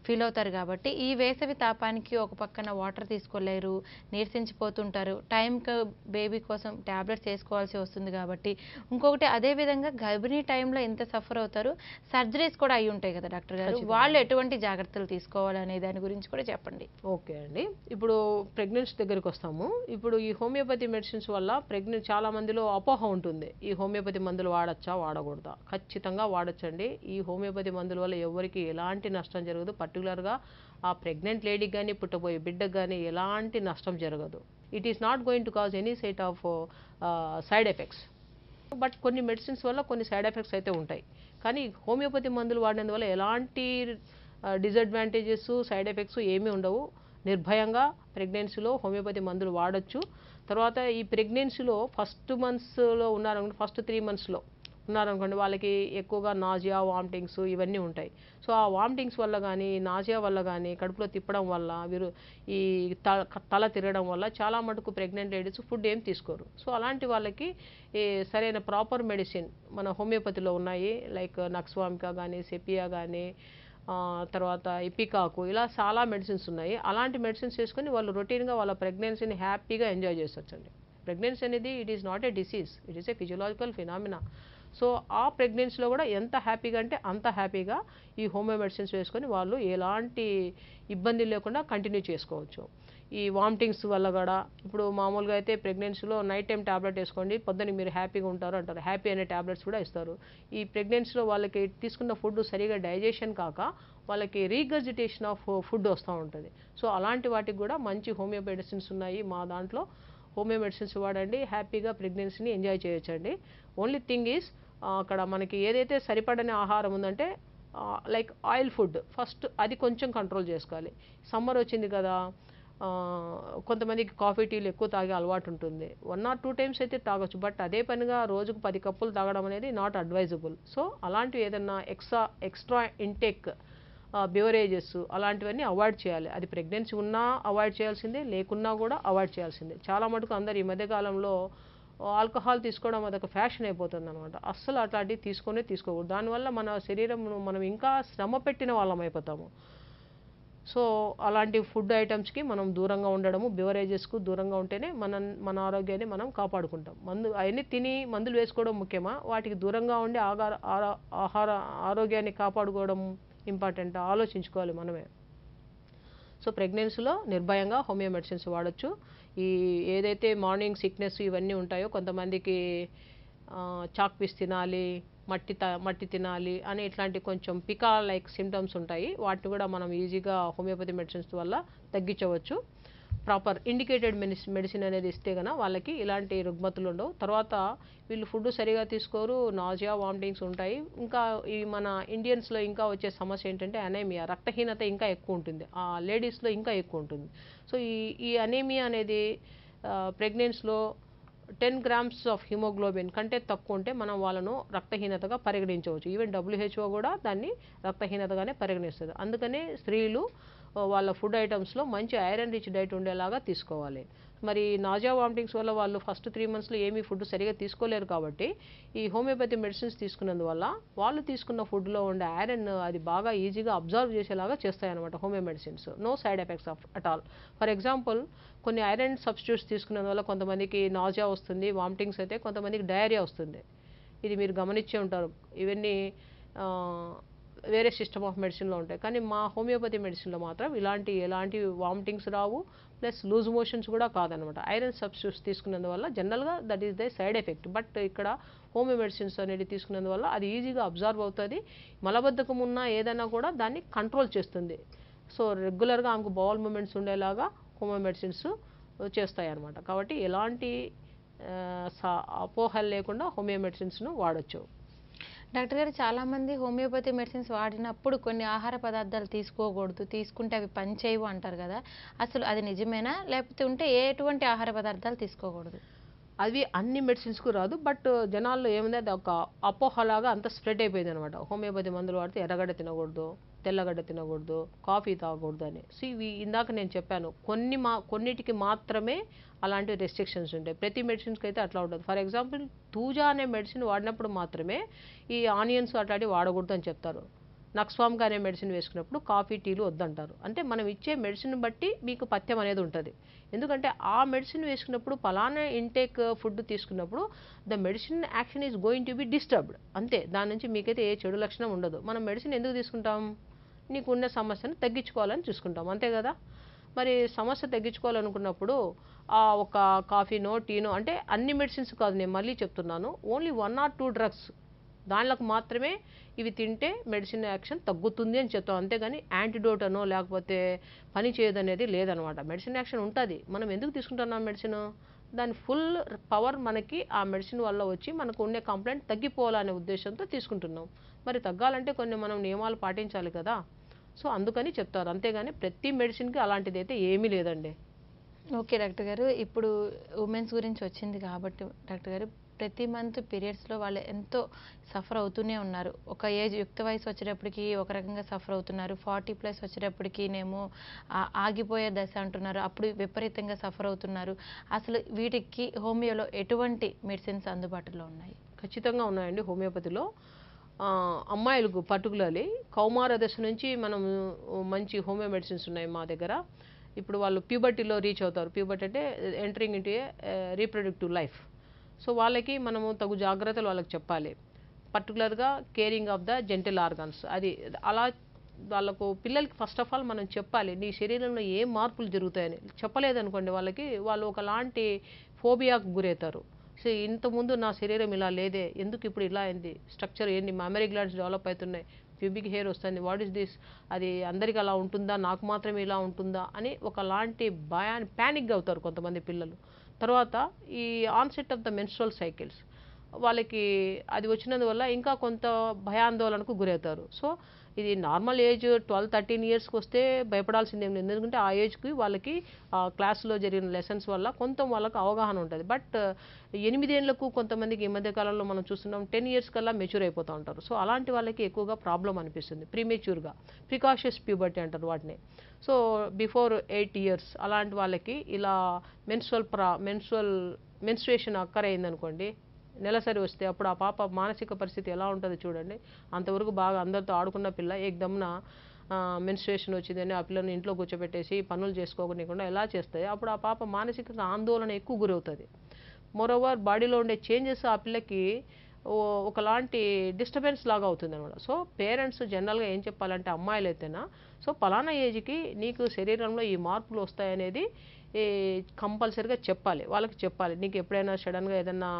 ఫీల్ అవుతారు. కాబట్టి ఈ వేసవి తాపానికి ఒక పక్కన వాటర్ తీసుకోలేరు, నీరసించిపోతుంటారు, టైంకి బేబీ కోసం ట్యాబ్లెట్స్ వేసుకోవాల్సి వస్తుంది. కాబట్టి ఇంకొకటి అదేవిధంగా గర్భిణీ టైంలో ఎంత సఫర్ అవుతారు, సర్జరీస్ కూడా అయి ఉంటాయి కదా డాక్టర్ గారు, వాళ్ళు ఎటువంటి జాగ్రత్తలు తీసుకోవాలనే దాని గురించి కూడా చెప్పండి. ఓకే అండి, ఇప్పుడు ప్రెగ్నెన్సీ దగ్గరికి వస్తాము. ఇప్పుడు ఈ హోమియోపతి మెడిసిన్స్ వల్ల చాలా మందిలో అపోహ ఉంటుంది, ఈ హోమియోపతి మందులు వాడచ్చా వాడకూడదా. ఖచ్చితంగా వాడచ్చండి. ఈ హోమియోపతి మందుల వల్ల ఎవరికి ఎలాంటి నష్టం జరగదు. పర్టికులర్గా ఆ ప్రెగ్నెంట్ లేడీకి కానీ పుట్టబోయే బిడ్డకు కానీ ఎలాంటి నష్టం జరగదు. It is not going to cause any sight of side effects. But కొన్ని మెడిసిన్స్ వల్ల కొన్ని సైడ్ ఎఫెక్ట్స్ అయితే ఉంటాయి. కానీ హోమియోపతి మందులు వాడినందువల్ల ఎలాంటి డిసడ్వాంటేజెస్ సైడ్ ఎఫెక్ట్స్ ఏమీ ఉండవు. నిర్భయంగా ప్రెగ్నెన్సీలో హోమియోపతి మందులు వాడచ్చు. తర్వాత ఈ ప్రెగ్నెన్సీలో ఫస్ట్ మంత్స్లో ఉన్నారనుకోండి, ఫస్ట్ 3 మంత్స్లో ఉన్నారనుకోండి, వాళ్ళకి ఎక్కువగా నాజియా, వామిటింగ్స్ ఇవన్నీ ఉంటాయి. సో ఆ వామిటింగ్స్ వల్ల కానీ నాజియా వల్ల కానీ కడుపులో తిప్పడం వల్ల వీరు ఈ తల తిరగడం వల్ల చాలా మటుకు ప్రెగ్నెంట్ లేడీస్ ఫుడ్ ఏం తీసుకోరు. సో అలాంటి వాళ్ళకి సరైన ప్రాపర్ మెడిసిన్ మన హోమియోపతిలో ఉన్నాయి. లైక్ నక్స్వామికా కానీ సెపియా కానీ తర్వాత ఇపికాకు, ఇలా చాలా మెడిసిన్స్ ఉన్నాయి. అలాంటి మెడిసిన్స్ వేసుకొని వాళ్ళు రొటీన్గా వాళ్ళ ప్రెగ్నెన్సీని హ్యాపీగా ఎంజాయ్ చేసొచ్చండి. ప్రెగ్నెన్సీ అనేది it is not a disease, it is a physiological phenomena. So ఆ ప్రెగ్నెన్సీలో కూడా ఎంత హ్యాపీగా అంటే అంత హ్యాపీగా ఈ హోమియో మెడిసిన్స్ వేసుకొని వాళ్ళు ఎలాంటి ఇబ్బంది లేకుండా కంటిన్యూ చేసుకోవచ్చు. ఈ వామిటింగ్స్ వల్ల కూడా ఇప్పుడు మామూలుగా అయితే ప్రెగ్నెన్సీలో నైట్ టైం ట్యాబ్లెట్ వేసుకోండి, పొద్దున్న మీరు హ్యాపీగా ఉంటారు అంటారు. హ్యాపీ అనే ట్యాబ్లెట్స్ కూడా ఇస్తారు. ఈ ప్రెగ్నెన్సీలో వాళ్ళకి తీసుకున్న ఫుడ్ సరిగా డైజెషన్ కాక వాళ్ళకి రీగర్జిటేషన్ ఆఫ్ ఫుడ్ వస్తూ ఉంటుంది. సో అలాంటి వాటికి కూడా మంచి హోమియో మెడిసిన్స్ ఉన్నాయి. మా దాంట్లో హోమియో మెడిసిన్స్ వాడండి, హ్యాపీగా ప్రెగ్నెన్సీని ఎంజాయ్ చేయొచ్చండి. ఓన్లీ థింగ్ ఈజ్ అక్కడ మనకి ఏదైతే సరిపడని ఆహారం ఉందంటే లైక్ ఆయిల్ ఫుడ్ ఫస్ట్ అది కొంచెం కంట్రోల్ చేసుకోవాలి. సమ్మర్ వచ్చింది కదా, కొంతమందికి కాఫీ టీలు ఎక్కువ తాగే అలవాటు ఉంటుంది. 1 or 2 times అయితే తాగొచ్చు, బట్ అదే పనిగా రోజుకు 10 కప్పులు తాగడం అనేది నాట్ అడ్వైజబుల్. సో అలాంటివి ఏదన్నా ఎక్స్ట్రా ఇంటేక్ బివరేజెస్ అలాంటివన్నీ అవాయిడ్ చేయాలి. అది ప్రెగ్నెన్సీ ఉన్నా అవాయిడ్ చేయాల్సిందే, లేకున్నా కూడా అవాయిడ్ చేయాల్సిందే. చాలా మటుకు అందరు ఈ మధ్యకాలంలో ఆల్కహాల్ తీసుకోవడం అదొక ఫ్యాషన్ అయిపోతుంది అనమాట. అస్సలు అట్లాంటివి తీసుకోకూడదు. దానివల్ల మన శరీరం మనం ఇంకా శ్రమ పెట్టిన వాళ్ళం అయిపోతాము. సో అలాంటి ఫుడ్ ఐటమ్స్కి మనం దూరంగా ఉండడము, బివరేజెస్కు దూరంగా ఉంటేనే మన ఆరోగ్యాన్ని మనం కాపాడుకుంటాం. అవన్నీ తిని మందులు వేసుకోవడం ముఖ్యమా, వాటికి దూరంగా ఉండి ఆరోగ్యాన్ని కాపాడుకోవడం ఇంపార్టెంట్, ఆలోచించుకోవాలి మనమే. సో ప్రెగ్నెన్సీలో నిర్భయంగా హోమియో మెడిసిన్స్ వాడచ్చు. ఈ ఏదైతే మార్నింగ్ సిక్నెస్ ఇవన్నీ ఉంటాయో, కొంతమందికి చాక్ పీస్ తినాలి, మట్టి తినాలి అని ఇట్లాంటి కొంచెం పికా లైక్ సిమ్టమ్స్ ఉంటాయి. వాటిని కూడా మనం ఈజీగా హోమియోపతి మెడిసిన్స్ వల్ల తగ్గించవచ్చు. ప్రాపర్ ఇండికేటెడ్ మెడిసిన్ అనేది ఇస్తే కనుక వాళ్ళకి ఇలాంటి రుగ్మతులు ఉండవు. తర్వాత వీళ్ళు ఫుడ్ సరిగా తీసుకోరు, నాజియా, వామిటింగ్స్ ఉంటాయి. ఇంకా ఈ మన ఇండియన్స్లో ఇంకా వచ్చే సమస్య ఏంటంటే అనేమియా, రక్తహీనత ఇంకా ఎక్కువ ఉంటుంది, ఆ లేడీస్లో ఇంకా ఎక్కువ ఉంటుంది. సో ఈ అనేమియా అనేది ప్రెగ్నెన్సీలో 10 grams ఆఫ్ హిమోగ్లోబిన్ కంటే తక్కువ ఉంటే మనం వాళ్ళను రక్తహీనతగా పరిగణించవచ్చు. ఈవెన్ WHO కూడా దాన్ని రక్తహీనతగానే పరిగణిస్తుంది. అందుకనే స్త్రీలు వాళ్ళ ఫుడ్ ఐటమ్స్లో మంచి ఐరన్ రిచ్ డైట్ ఉండేలాగా తీసుకోవాలి. మరి నాజియా, వామిటింగ్స్ వల్ల వాళ్ళు ఫస్ట్ 3 monthsలో ఏమీ ఫుడ్ సరిగా తీసుకోలేరు కాబట్టి ఈ హోమియోపతి మెడిసిన్స్ తీసుకున్నందువల్ల వాళ్ళు తీసుకున్న ఫుడ్లో ఉండే ఐరన్ అది బాగా ఈజీగా అబ్జర్వ్ చేసేలాగా చేస్తాయి అనమాట homeo medicines. No side effects at all. For example కొన్ని ఐరన్ సబ్స్టిట్యూట్స్ తీసుకున్నందువల్ల కొంతమందికి నాజియా వస్తుంది, వామిటింగ్స్ అయితే కొంతమందికి డయేరియా వస్తుంది. ఇది మీరు గమనించే ఉంటారు. ఇవన్నీ వేరే సిస్టమ్ ఆఫ్ మెడిసిన్లో ఉంటాయి. కానీ మా హోమియోపతి మెడిసిన్లో మాత్రం ఎలాంటి వామిటింగ్స్ రావు, ప్లస్ లూజ్ మోషన్స్ కూడా కాదనమాట. ఐరన్ సబ్స్టిట్యూట్స్ తీసుకున్నందువల్ల జనరల్గా that is the side effect. But ఇక్కడ హోమియో మెడిసిన్స్ అనేది తీసుకున్నందువల్ల అది ఈజీగా అబ్జర్వ్ అవుతుంది. మలబద్ధకం ఉన్నా ఏదైనా కూడా దాన్ని కంట్రోల్ చేస్తుంది. సో రెగ్యులర్గా ఆమెకు బౌల్ మూమెంట్స్ ఉండేలాగా హోమియో మెడిసిన్స్ చేస్తాయి అన్నమాట. కాబట్టి ఎలాంటి అపోహలు లేకుండా హోమియో మెడిసిన్స్ను వాడచ్చు. డాక్టర్ గారు, చాలామంది హోమియోపతి మెడిసిన్స్ వాడినప్పుడు కొన్ని ఆహార పదార్థాలు తీసుకోకూడదు, తీసుకుంటే అవి పనిచేయవు అంటారు కదా, అసలు అది నిజమేనా? లేకపోతే ఉంటే ఎటువంటి ఆహార పదార్థాలు తీసుకోకూడదు? అవి అన్ని మెడిసిన్స్కు రాదు, బట్ జనాల్లో ఏముంది అది ఒక అపోహలాగా అంత స్ప్రెడ్ అయిపోయింది అనమాట. హోమియోపతి మందులు వాడితే ఎర్రగడ్డ తినకూడదు, తెల్లగడ్డ తినకూడదు, కాఫీ తాగకూడదు అని. సో ఇవి ఇందాక నేను చెప్పాను, కొన్నిటికి మాత్రమే అలాంటి రెస్ట్రిక్షన్స్ ఉంటాయి. ప్రతి మెడిసిన్స్కి అయితే అట్లా ఉంటుంది. ఫర్ ఎగ్జాంపుల్ తూజా అనే మెడిసిన్ వాడినప్పుడు మాత్రమే ఈ ఆనియన్స్ అట్లాంటివి వాడకూడదు అని చెప్తారు. నక్స్వామ్గా అనే మెడిసిన్ వేసుకున్నప్పుడు కాఫీ, టీలు వద్దంటారు. అంటే మనం ఇచ్చే మెడిసిన్ బట్టి మీకు పథ్యం అనేది ఉంటుంది. ఎందుకంటే ఆ మెడిసిన్ వేసుకున్నప్పుడు పలానా ఇంటేక్ ఫుడ్ తీసుకున్నప్పుడు the medicine action is going to be disturbed. అంతే, దాని నుంచి మీకైతే ఏ చెడు లక్షణం ఉండదు. మనం మెడిసిన్ ఎందుకు తీసుకుంటాం? నీకు ఉన్న సమస్యను తగ్గించుకోవాలని చూసుకుంటాం, అంతే కదా. మరి సమస్య తగ్గించుకోవాలనుకున్నప్పుడు ఒక కాఫీనో, టీనో, అంటే అన్ని మెడిసిన్స్ కాదు, నేను మళ్ళీ చెప్తున్నాను, ఓన్లీ 1 or 2 drugs దానిలకు మాత్రమే ఇవి తింటే మెడిసిన్ యాక్షన్ తగ్గుతుంది అని చెప్తాం. అంతేగాని యాంటీడోట్ అనో లేకపోతే పని చేయదనేది లేదనమాట. మెడిసిన్ యాక్షన్ ఉంటుంది. మనం ఎందుకు తీసుకుంటున్నాం మెడిసిన్? దాని ఫుల్ పవర్ మనకి ఆ మెడిసిన్ వల్ల వచ్చి మనకు ఉండే కంప్లైంట్ తగ్గిపోవాలనే ఉద్దేశంతో తీసుకుంటున్నాం. మరి తగ్గాలంటే కొన్ని మనం నియమాలు పాటించాలి కదా. సో అందుకని చెప్తారు, అంతేగాని ప్రతి మెడిసిన్కి అలాంటిది అయితే ఏమీ లేదండి. ఓకే డాక్టర్ గారు, ఇప్పుడు ఉమెన్స్ గురించి వచ్చింది కాబట్టి డాక్టర్ గారు, ప్రతి మంత్ పీరియడ్స్లో వాళ్ళు ఎంతో సఫర్ అవుతూనే ఉన్నారు. ఒక ఏజ్ యుక్త వయసు వచ్చేటప్పటికి ఒక రకంగా సఫర్ అవుతున్నారు, 40+ వచ్చేటప్పటికినేమో ఆగిపోయే దశ అంటున్నారు, అప్పుడు విపరీతంగా సఫర్ అవుతున్నారు. అసలు వీటికి హోమియోలో ఎటువంటి మెడిసిన్స్ అందుబాటులో ఉన్నాయి? ఖచ్చితంగా ఉన్నాయండి హోమియోపతిలో. అమ్మాయిలకు పర్టికులర్లీ కౌమార దశ నుంచి మనం మంచి హోమియో మెడిసిన్స్ ఉన్నాయి మా దగ్గర. ఇప్పుడు వాళ్ళు ప్యూబర్టీలో రీచ్ అవుతారు. ప్యూబర్టీ అంటే ఎంటరింగ్ ఇంటూ ఏ రీప్రొడక్టివ్ లైఫ్. సో వాళ్ళకి మనము తగు జాగ్రత్తలు వాళ్ళకి చెప్పాలి. పర్టికులర్గా caring of the gentle organs. అది అలా వాళ్ళకు పిల్లలకి ఫస్ట్ ఆఫ్ ఆల్ మనం చెప్పాలి నీ శరీరంలో ఏం మార్పులు జరుగుతాయని. చెప్పలేదనుకోండి వాళ్ళకి, వాళ్ళు ఒకలాంటి ఫోబియాకు గురవుతారు. సో ఇంతకుముందు నా శరీరం ఇలా లేదే, ఎందుకు ఇప్పుడు ఇలా అయింది, స్ట్రక్చర్ ఏంటి, మెమరీ గ్లాండ్స్ డెవలప్ అవుతున్నాయి, ప్యూబిక్ హెయిర్ వస్తుంది, వాట్ ఈస్ దిస్, అది అందరికీ అలా ఉంటుందా, నాకు మాత్రమే ఇలా ఉంటుందా అని ఒకలాంటి ప్యానిక్గా అవుతారు కొంతమంది పిల్లలు. తర్వాత ఈ onset of the menstrual cycles వాళ్ళకి అది వచ్చినందువల్ల ఇంకా కొంత భయాందోళనకు గురవుతారు. సో ఇది నార్మల్ ఏజ్ 12-13 ఇయర్స్కి వస్తే భయపడాల్సింది ఏం లేదు. ఎందుకంటే ఆ ఏజ్కి వాళ్ళకి క్లాస్లో జరిగిన లెసన్స్ వల్ల కొంత వాళ్ళకి అవగాహన ఉంటుంది. బట్ 8 ఏళ్లకు కొంతమందికి ఈ మధ్య కాలంలో మనం చూస్తున్నాం 10 ఇయర్స్ కల్లా మెచ్యూర్ అయిపోతూ ఉంటారు. సో అలాంటి వాళ్ళకి ఎక్కువగా ప్రాబ్లం అనిపిస్తుంది. ప్రీమెచ్యూర్గా ప్రికాషియస్ ప్యూబర్టీ అంటారు వాటిని. సో బిఫోర్ 8 ఇయర్స్ అలాంటి వాళ్ళకి ఇలా మెన్స్ట్రుయేషన్ అక్కర్ అయిందనుకోండి, నెలసరి వస్తే అప్పుడు ఆ పాప మానసిక పరిస్థితి ఎలా ఉంటుందో చూడండి. అంతవరకు బాగా అందరితో ఆడుకున్న పిల్ల ఏకదమ్మున మెన్స్ట్రుయేషన్ వచ్చిందని ఆ పిల్లని ఇంట్లో కూర్చోబెట్టేసి పనులు చేసుకోకుండా ఎలా చేస్తాయి, అప్పుడు ఆ పాప మానసికంగా ఆందోళన ఎక్కువ గురవుతుంది. మోరోవర్ బాడీలో ఉండే చేంజెస్ ఆ పిల్లకి ఒకలాంటి డిస్టర్బెన్స్ లాగా అవుతుంది అనమాట. సో పేరెంట్స్ జనరల్గా ఏం చెప్పాలంటే అమ్మాయిలు అయితేనా, సో పలానా ఏజ్కి నీకు శరీరంలో ఈ మార్పులు వస్తాయనేది కంపల్సరీగా చెప్పాలి, వాళ్ళకి చెప్పాలి. నీకు ఎప్పుడైనా సడన్గా ఏదైనా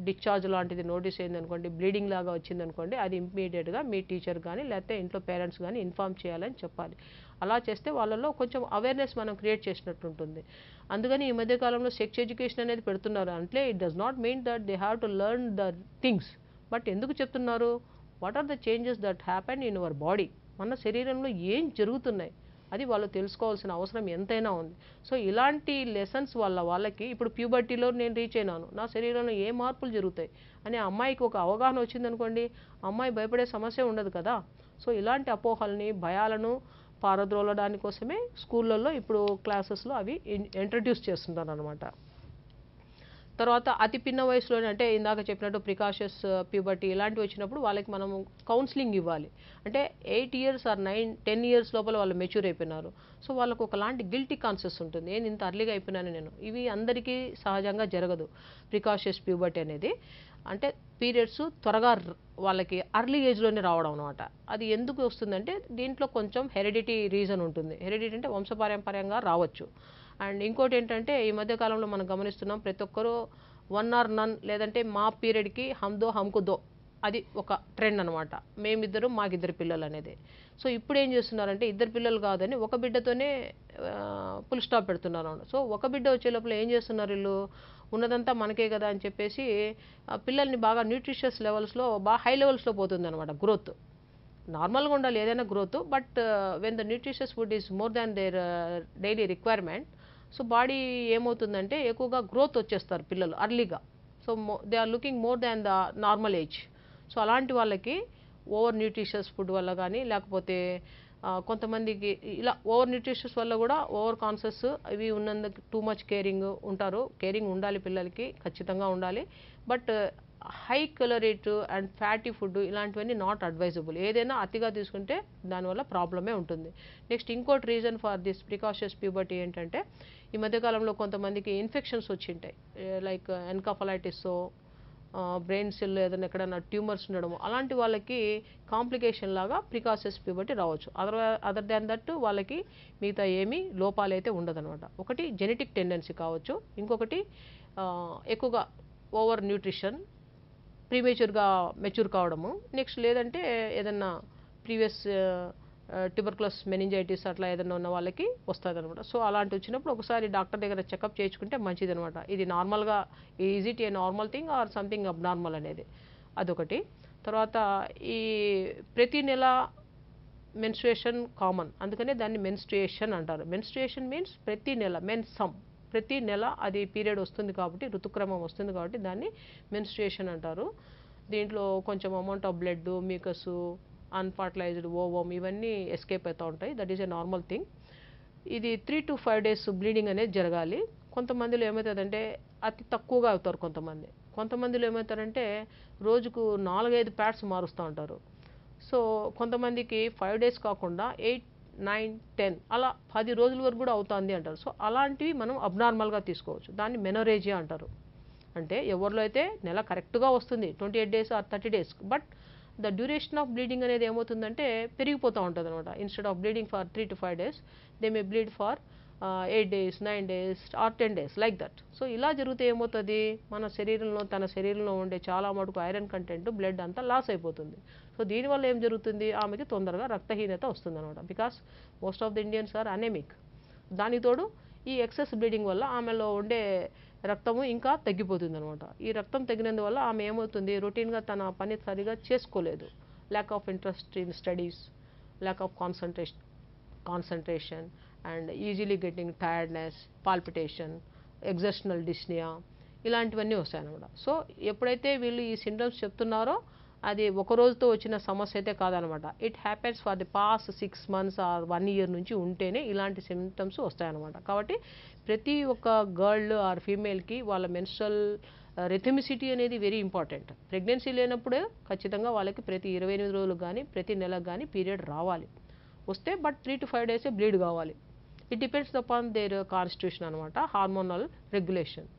డిశ్చార్జ్ లాంటిది నోటీస్ అయింది అనుకోండి, బ్లీడింగ్ లాగా వచ్చింది అనుకోండి, అది ఇమ్మీడియట్గా మీ టీచర్ కానీ లేకపోతే ఇంట్లో పేరెంట్స్ కానీ ఇన్ఫామ్ చేయాలని చెప్పాలి. అలా చేస్తే వాళ్ళలో కొంచెం అవేర్నెస్ మనం క్రియేట్ చేసినట్టు ఉంటుంది. అందుకని ఈ మధ్యకాలంలో సెక్స్ ఎడ్యుకేషన్ అనేది పెడుతున్నారు. అంటే it does not mean that they have to learn the things. But ఎందుకు చెప్తున్నారు, what are the changes that happen in your body, మన శరీరంలో ఏం జరుగుతున్నాయి అది వాళ్ళు తెలుసుకోవాల్సిన అవసరం ఎంతైనా ఉంది. సో ఇలాంటి లెసన్స్ వల్ల వాళ్ళకి ఇప్పుడు ప్యూబర్టీలో నేను రీచ్ అయినాను, నా శరీరంలో ఏ మార్పులు జరుగుతాయి అని అమ్మాయికి ఒక అవగాహన వచ్చిందనుకోండి, అమ్మాయి భయపడే సమస్య ఉండదు కదా. సో ఇలాంటి అపోహల్ని భయాలను పారద్రోలడానికి కోసమే స్కూళ్ళల్లో ఇప్పుడు క్లాసెస్లో అవి ఇంట్రడ్యూస్ చేస్తుంటారు అనమాట. తర్వాత అతి పిన్న వయసులోనే అంటే ఇందాక చెప్పినట్టు ప్రికాషియస్ ప్యూబర్టీ ఇలాంటివి వచ్చినప్పుడు వాళ్ళకి మనము కౌన్సిలింగ్ ఇవ్వాలి. అంటే 8 ఇయర్స్ ఆర్ 10 ఇయర్స్ లోపల వాళ్ళు మెచ్యూర్ అయిపోయినారు. సో వాళ్ళకు ఒకలాంటి గిల్టీ కాన్షియస్ ఉంటుంది, నేను ఇంత అర్లీగా అయిపోయినాను నేను. ఇవి అందరికీ సహజంగా జరగదు ప్రికాషియస్ ప్యూబర్టీ అనేది. అంటే పీరియడ్స్ త్వరగా వాళ్ళకి అర్లీ ఏజ్లోనే రావడం అనమాట. అది ఎందుకు వస్తుందంటే దీంట్లో కొంచెం హెరిడిటీ రీజన్ ఉంటుంది. హెరిడిటీ అంటే వంశపారంపర్యంగా రావచ్చు. అండ్ ఇంకోటి ఏంటంటే ఈ మధ్యకాలంలో మనం గమనిస్తున్నాం ప్రతి ఒక్కరూ 1 or none లేదంటే మా పీరియడ్కి హమ్దో హమ్కుదో అది ఒక ట్రెండ్ అనమాట. మేమిద్దరు మాకిద్దరు పిల్లలు అనేది. సో ఇప్పుడు ఏం చేస్తున్నారంటే ఇద్దరు పిల్లలు కాదని ఒక బిడ్డతోనే ఫుల్ స్టాప్ పెడుతున్నారు. సో ఒక బిడ్డ వచ్చే లోపల ఏం చేస్తున్నారు వీళ్ళు, ఉన్నదంతా మనకే కదా అని చెప్పేసి పిల్లల్ని బాగా న్యూట్రిషియస్ లెవెల్స్లో బాగా హై లెవెల్స్లో పోతుంది అనమాట గ్రోత్. నార్మల్గా ఉండాలి ఏదైనా growth, but when the nutritious food is more than their daily requirement, so body ఏమవుతుందంటే ఎక్కువగా గ్రోత్ వచ్చేస్తారు పిల్లలు అర్లీగా. So they are looking more than the normal age. So అలాంటి వాళ్ళకి ఓవర్ న్యూట్రిషియస్ ఫుడ్ వల్ల కానీ లేకపోతే కొంతమందికి ఇలా ఓవర్ న్యూట్రిషియస్ వల్ల కూడా ఓవర్ కాన్షియస్ ఇవి ఉన్నందుకు టూ మచ్ కేరింగ్ ఉంటారు. కేరింగ్ ఉండాలి, పిల్లలకి ఖచ్చితంగా ఉండాలి. But high calorie and fatty food ఇలాంటివన్నీ నాట్ అడ్వైజబుల్. ఏదైనా అతిగా తీసుకుంటే దానివల్ల ప్రాబ్లమే ఉంటుంది. నెక్స్ట్ ఇంకోటి reason for this precocious puberty ఏంటంటే ఈ మధ్యకాలంలో కొంతమందికి ఇన్ఫెక్షన్స్ వచ్చింటాయి, లైక్ ఎన్కాఫలైటిస్, బ్రెయిన్ సెల్ ఏదైనా ఎక్కడైనా ట్యూమర్స్ ఉండడము, అలాంటి వాళ్ళకి కాంప్లికేషన్ లాగా ప్రికాషియస్ ప్యూబర్టీ రావచ్చు. అదర్ దాన్ దట్ వాళ్ళకి మిగతా ఏమీ లోపాలు అయితే ఉండదన్నమాట. ఒకటి జెనెటిక్ టెండెన్సీ కావచ్చు, ఇంకొకటి ఎక్కువగా ఓవర్ న్యూట్రిషన్, ప్రీమెచ్యూర్గా మెచ్యూర్ కావడము, నెక్స్ట్ లేదంటే ఏదన్నా ప్రీవియస్ ట్యూబర్క్యులోస్ మెనింజైటిస్ అట్లా ఏదైనా ఉన్న వాళ్ళకి వస్తుంది అనమాట. సో అలాంటి వచ్చినప్పుడు ఒకసారి డాక్టర్ దగ్గర చెకప్ చేయించుకుంటే మంచిది అనమాట. ఇది నార్మల్గా is it A normal thing or something abnormal అనేది అదొకటి. తర్వాత ఈ ప్రతి నెల మెన్స్ట్రుయేషన్ కామన్, అందుకనే దాన్ని మెన్స్ట్రుయేషన్ అంటారు. మెన్స్ట్రుయేషన్ మీన్స్ ప్రతి నెల, మెన్సమ్ ప్రతి నెల అది పీరియడ్ వస్తుంది కాబట్టి, ఋతుక్రమం వస్తుంది కాబట్టి దాన్ని మెన్స్ట్రుయేషన్ అంటారు. దీంట్లో కొంచెం amount of blood, mucus, unfertilised ovum ఇవన్నీ ఎస్కేప్ అవుతూ ఉంటాయి. That is a normal thing. ఇది 3 to 5 days బ్లీడింగ్ అనేది జరగాలి. కొంతమందిలో ఏమవుతుందంటే అతి తక్కువగా అవుతారు కొంతమందిలో ఏమవుతారంటే రోజుకు 4-5 ప్యాడ్స్ మారుస్తూ ఉంటారు. సో కొంతమందికి 5 days కాకుండా 8, 9, 10 అలా 10 రోజుల వరకు కూడా అవుతుంది అంటారు. సో అలాంటివి మనం అబ్నార్మల్గా తీసుకోవచ్చు. దాన్ని మెనోరేజియా అంటారు. అంటే ఎవరిలో అయితే నెల కరెక్ట్గా వస్తుంది 28 days or 30 days, but the duration of bleeding అనేది ఏమవుతుందంటే పెరిగిపోతూ ఉంటుంది అనమాట. Instead of bleeding for 3 to 5 days they may bleed for 8 days, 9 days or 10 days like that. So ఇలా జరిగితే ఏమవుతుంది, తన శరీరంలో ఉండే చాలా మటుకు ఐరన్ కంటెంట్ బ్లడ్ అంతా లాస్ అయిపోతుంది. సో దీనివల్ల ఏం జరుగుతుంది, ఆమెకి తొందరగా రక్తహీనత వస్తుంది అనమాట. Because most of the Indians are anaemic. దానికి తోడు ఈ ఎక్సెస్ బ్లీడింగ్ వల్ల ఆమెలో ఉండే రక్తము ఇంకా తగ్గిపోతుంది అనమాట. ఈ రక్తం తగ్గినందువల్ల ఆమె ఏమవుతుంది, రొటీన్గా తన పని సరిగా చేసుకోలేదు. Lack of interest in studies, lack of concentration and easily getting tiredness, palpitation, exertional dyspnoea ఇలాంటివన్నీ వస్తాయన్నమాట. సో ఎప్పుడైతే వీళ్ళు ఈ సింటమ్స్ చెప్తున్నారో అది ఒక రోజుతో వచ్చిన సమస్య అయితే కాదనమాట. It happens for the past 6 months or 1 year నుంచి ఉంటేనే ఇలాంటి సిమ్టమ్స్ వస్తాయన్నమాట. కాబట్టి ప్రతి ఒక్క గర్ల్ ఆర్ ఫీమేల్కి వాళ్ళ మెన్స్ట్రల్ రిథమిసిటీ అనేది వెరీ ఇంపార్టెంట్. ప్రెగ్నెన్సీ లేనప్పుడే ఖచ్చితంగా వాళ్ళకి ప్రతి 28 రోజులకు కానీ ప్రతి నెలకు కానీ పీరియడ్ రావాలి. వస్తే బట్ 3 to 5 days బ్లీడ్ కావాలి. It depends upon their constitution అనమాట, హార్మోనల్ రెగ్యులేషన్.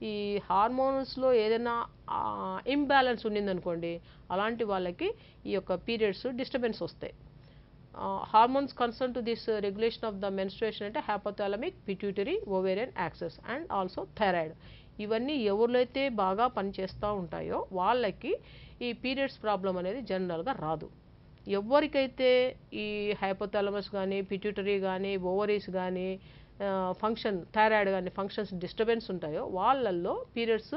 ఈ హార్మోన్స్లో ఏదైనా ఇంబ్యాలెన్స్ ఉండిందనుకోండి, అలాంటి వాళ్ళకి ఈ యొక్క పీరియడ్స్ డిస్టర్బెన్స్ వస్తాయి. Hormones concern to this regulation of the menstruation అంటే hypothalamic, pituitary, ovarian axis and also thyroid. ఇవన్నీ ఎవరిలో అయితే బాగా పనిచేస్తూ ఉంటాయో వాళ్ళకి ఈ పీరియడ్స్ ప్రాబ్లం అనేది జనరల్గా రాదు. ఎవరికైతే ఈ హైపోథాలమస్ కానీ, పిట్యూటరీ కానీ, ఓవరీస్ కానీ, ఫంక్షన్ థైరాయిడ్ కానీ ఫంక్షన్స్ డిస్టర్బెన్స్ ఉంటాయో వాళ్ళల్లో పీరియడ్స్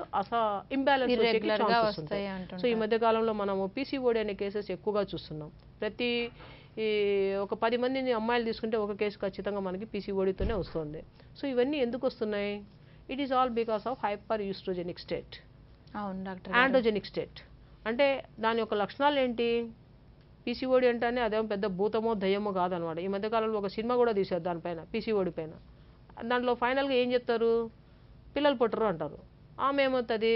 ఇంబ్యాలెన్స్ ఉంటాయి. సో ఈ మధ్య కాలంలో మనము పీసీఓడి అనే కేసెస్ ఎక్కువగా చూస్తున్నాం. ప్రతి ఒక 10 మందిని అమ్మాయిలు తీసుకుంటే ఒక కేసు ఖచ్చితంగా మనకి పీసీఓడితోనే వస్తుంది. సో ఇవన్నీ ఎందుకు వస్తున్నాయి, it is all because of hyper oestrogenic state, androgenic state. అంటే దాని యొక్క లక్షణాలు ఏంటి, పీసీఓడి అంటేనే అదేమో పెద్ద భూతమో దయ్యమో కాదనమాట. ఈ మధ్యకాలంలో ఒక సినిమా కూడా తీశారు దానిపైన, పీసీఓడి పైన. దాంట్లో ఫైనల్గా ఏం చెప్తారు, పిల్లలు పుట్టరు అంటారు. ఆమె ఏమవుతుంది,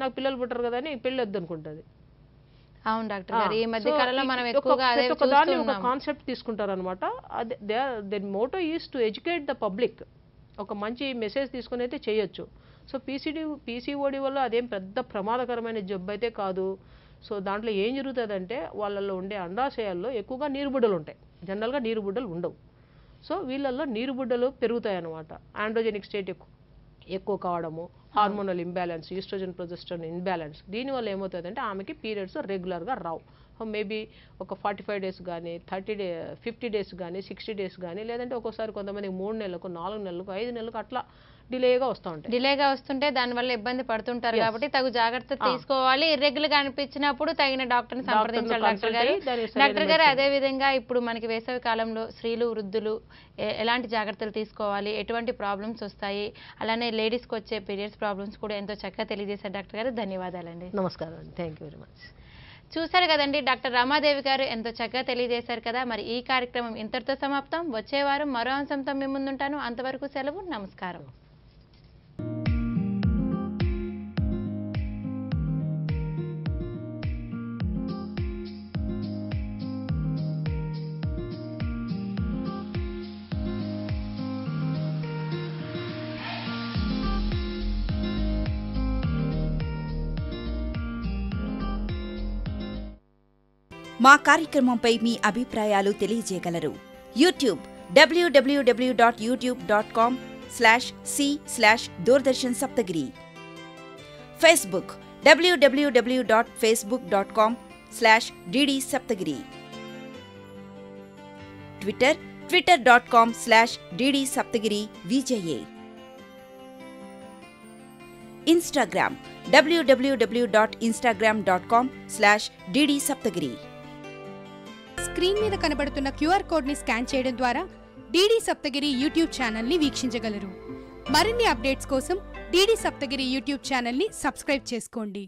నాకు పిల్లలు పుట్టరు కదా అని పెళ్ళి వద్దు అనుకుంటుంది. అవును డాక్టర్ గారు, ఈ మధ్య కాలంలో మనం ఎక్కువగా అదే దాన్ని ఒక కాన్సెప్ట్ తీసుకుంటారు అనమాట. Then motto is to educate the public. ఒక మంచి మెసేజ్ తీసుకుని అయితే చేయొచ్చు. సో పీసీఓడి వల్ల అదేం పెద్ద ప్రమాదకరమైన జబ్బు అయితే కాదు. సో దాంట్లో ఏం జరుగుతుందంటే వాళ్ళల్లో ఉండే అండాశయాల్లో ఎక్కువగా నీరుబుడ్డలు ఉంటాయి, జనరల్గా నీరుబుడ్డలు ఉండవు. సో వీళ్ళల్లో నీరుబుడ్డలు పెరుగుతాయి అన్నమాట. ఆండ్రోజెనిక్ స్టేట్ ఎక్కువ కావడము, hormonal imbalance, oestrogen progesterone imbalance, దీనివల్ల ఏమవుతుందంటే ఆమెకి పీరియడ్స్ రెగ్యులర్గా రావు. మేబీ ఒక 45 days కానీ 50 days కానీ 60 days కానీ, లేదంటే ఒక్కోసారి కొంతమందికి 3 నెలలకు 4 నెలలకు 5 నెలలకు అట్లా డిలేగా వస్తూ ఉంటాయి. డిలేగా వస్తుంటే దానివల్ల ఇబ్బంది పడుతుంటారు. కాబట్టి తగు జాగ్రత్త తీసుకోవాలి. ఇర్రెగ్యులర్ గా అనిపించినప్పుడు తగిన డాక్టర్ని సంప్రదించాలి డాక్టర్ గారు. డాక్టర్ గారు, అదే విధంగా ఇప్పుడు మనకి వేసవి కాలంలో స్త్రీలు, వృద్ధులు ఎలాంటి జాగ్రత్తలు తీసుకోవాలి, ఎటువంటి ప్రాబ్లమ్స్ వస్తాయి, అలానే లేడీస్కి వచ్చే పీరియడ్స్ ప్రాబ్లమ్స్ కూడా ఎంతో చక్కగా తెలియజేశారు డాక్టర్ గారు. ధన్యవాదాలండి. నమస్కారం అండి, థ్యాంక్ యూ వెరీ మచ్. చూశారు కదండి, డాక్టర్ రమాదేవి గారు ఎంతో చక్కగా తెలియజేశారు కదా. మరి ఈ కార్యక్రమం ఇంతటితో సమాప్తం. వచ్చే వారం మరో అంశంతో మీ ముందుంటాను. అంతవరకు సెలవు, నమస్కారం. మా కార్యక్రమంపై మీ అభిప్రాయాలు తెలియజేయగలరు. YouTube www.youtube.com/c/Doordarshan Saptagiri. Facebook www.facebook.com/DD Saptagiri. Twitter twitter.com/DD Saptagiri VJA. Instagram www.instagram.com/DD Saptagiri. Screen మీద కనబడుతున్న QR కోడ్ని స్కాన్ చేయడం ద్వారా DD సప్తగిరి యూట్యూబ్ ఛానల్ని వీక్షించగలరు. మరిన్ని అప్డేట్స్ కోసం DD సప్తగిరి యూట్యూబ్ ఛానల్ని సబ్స్క్రైబ్ చేసుకోండి.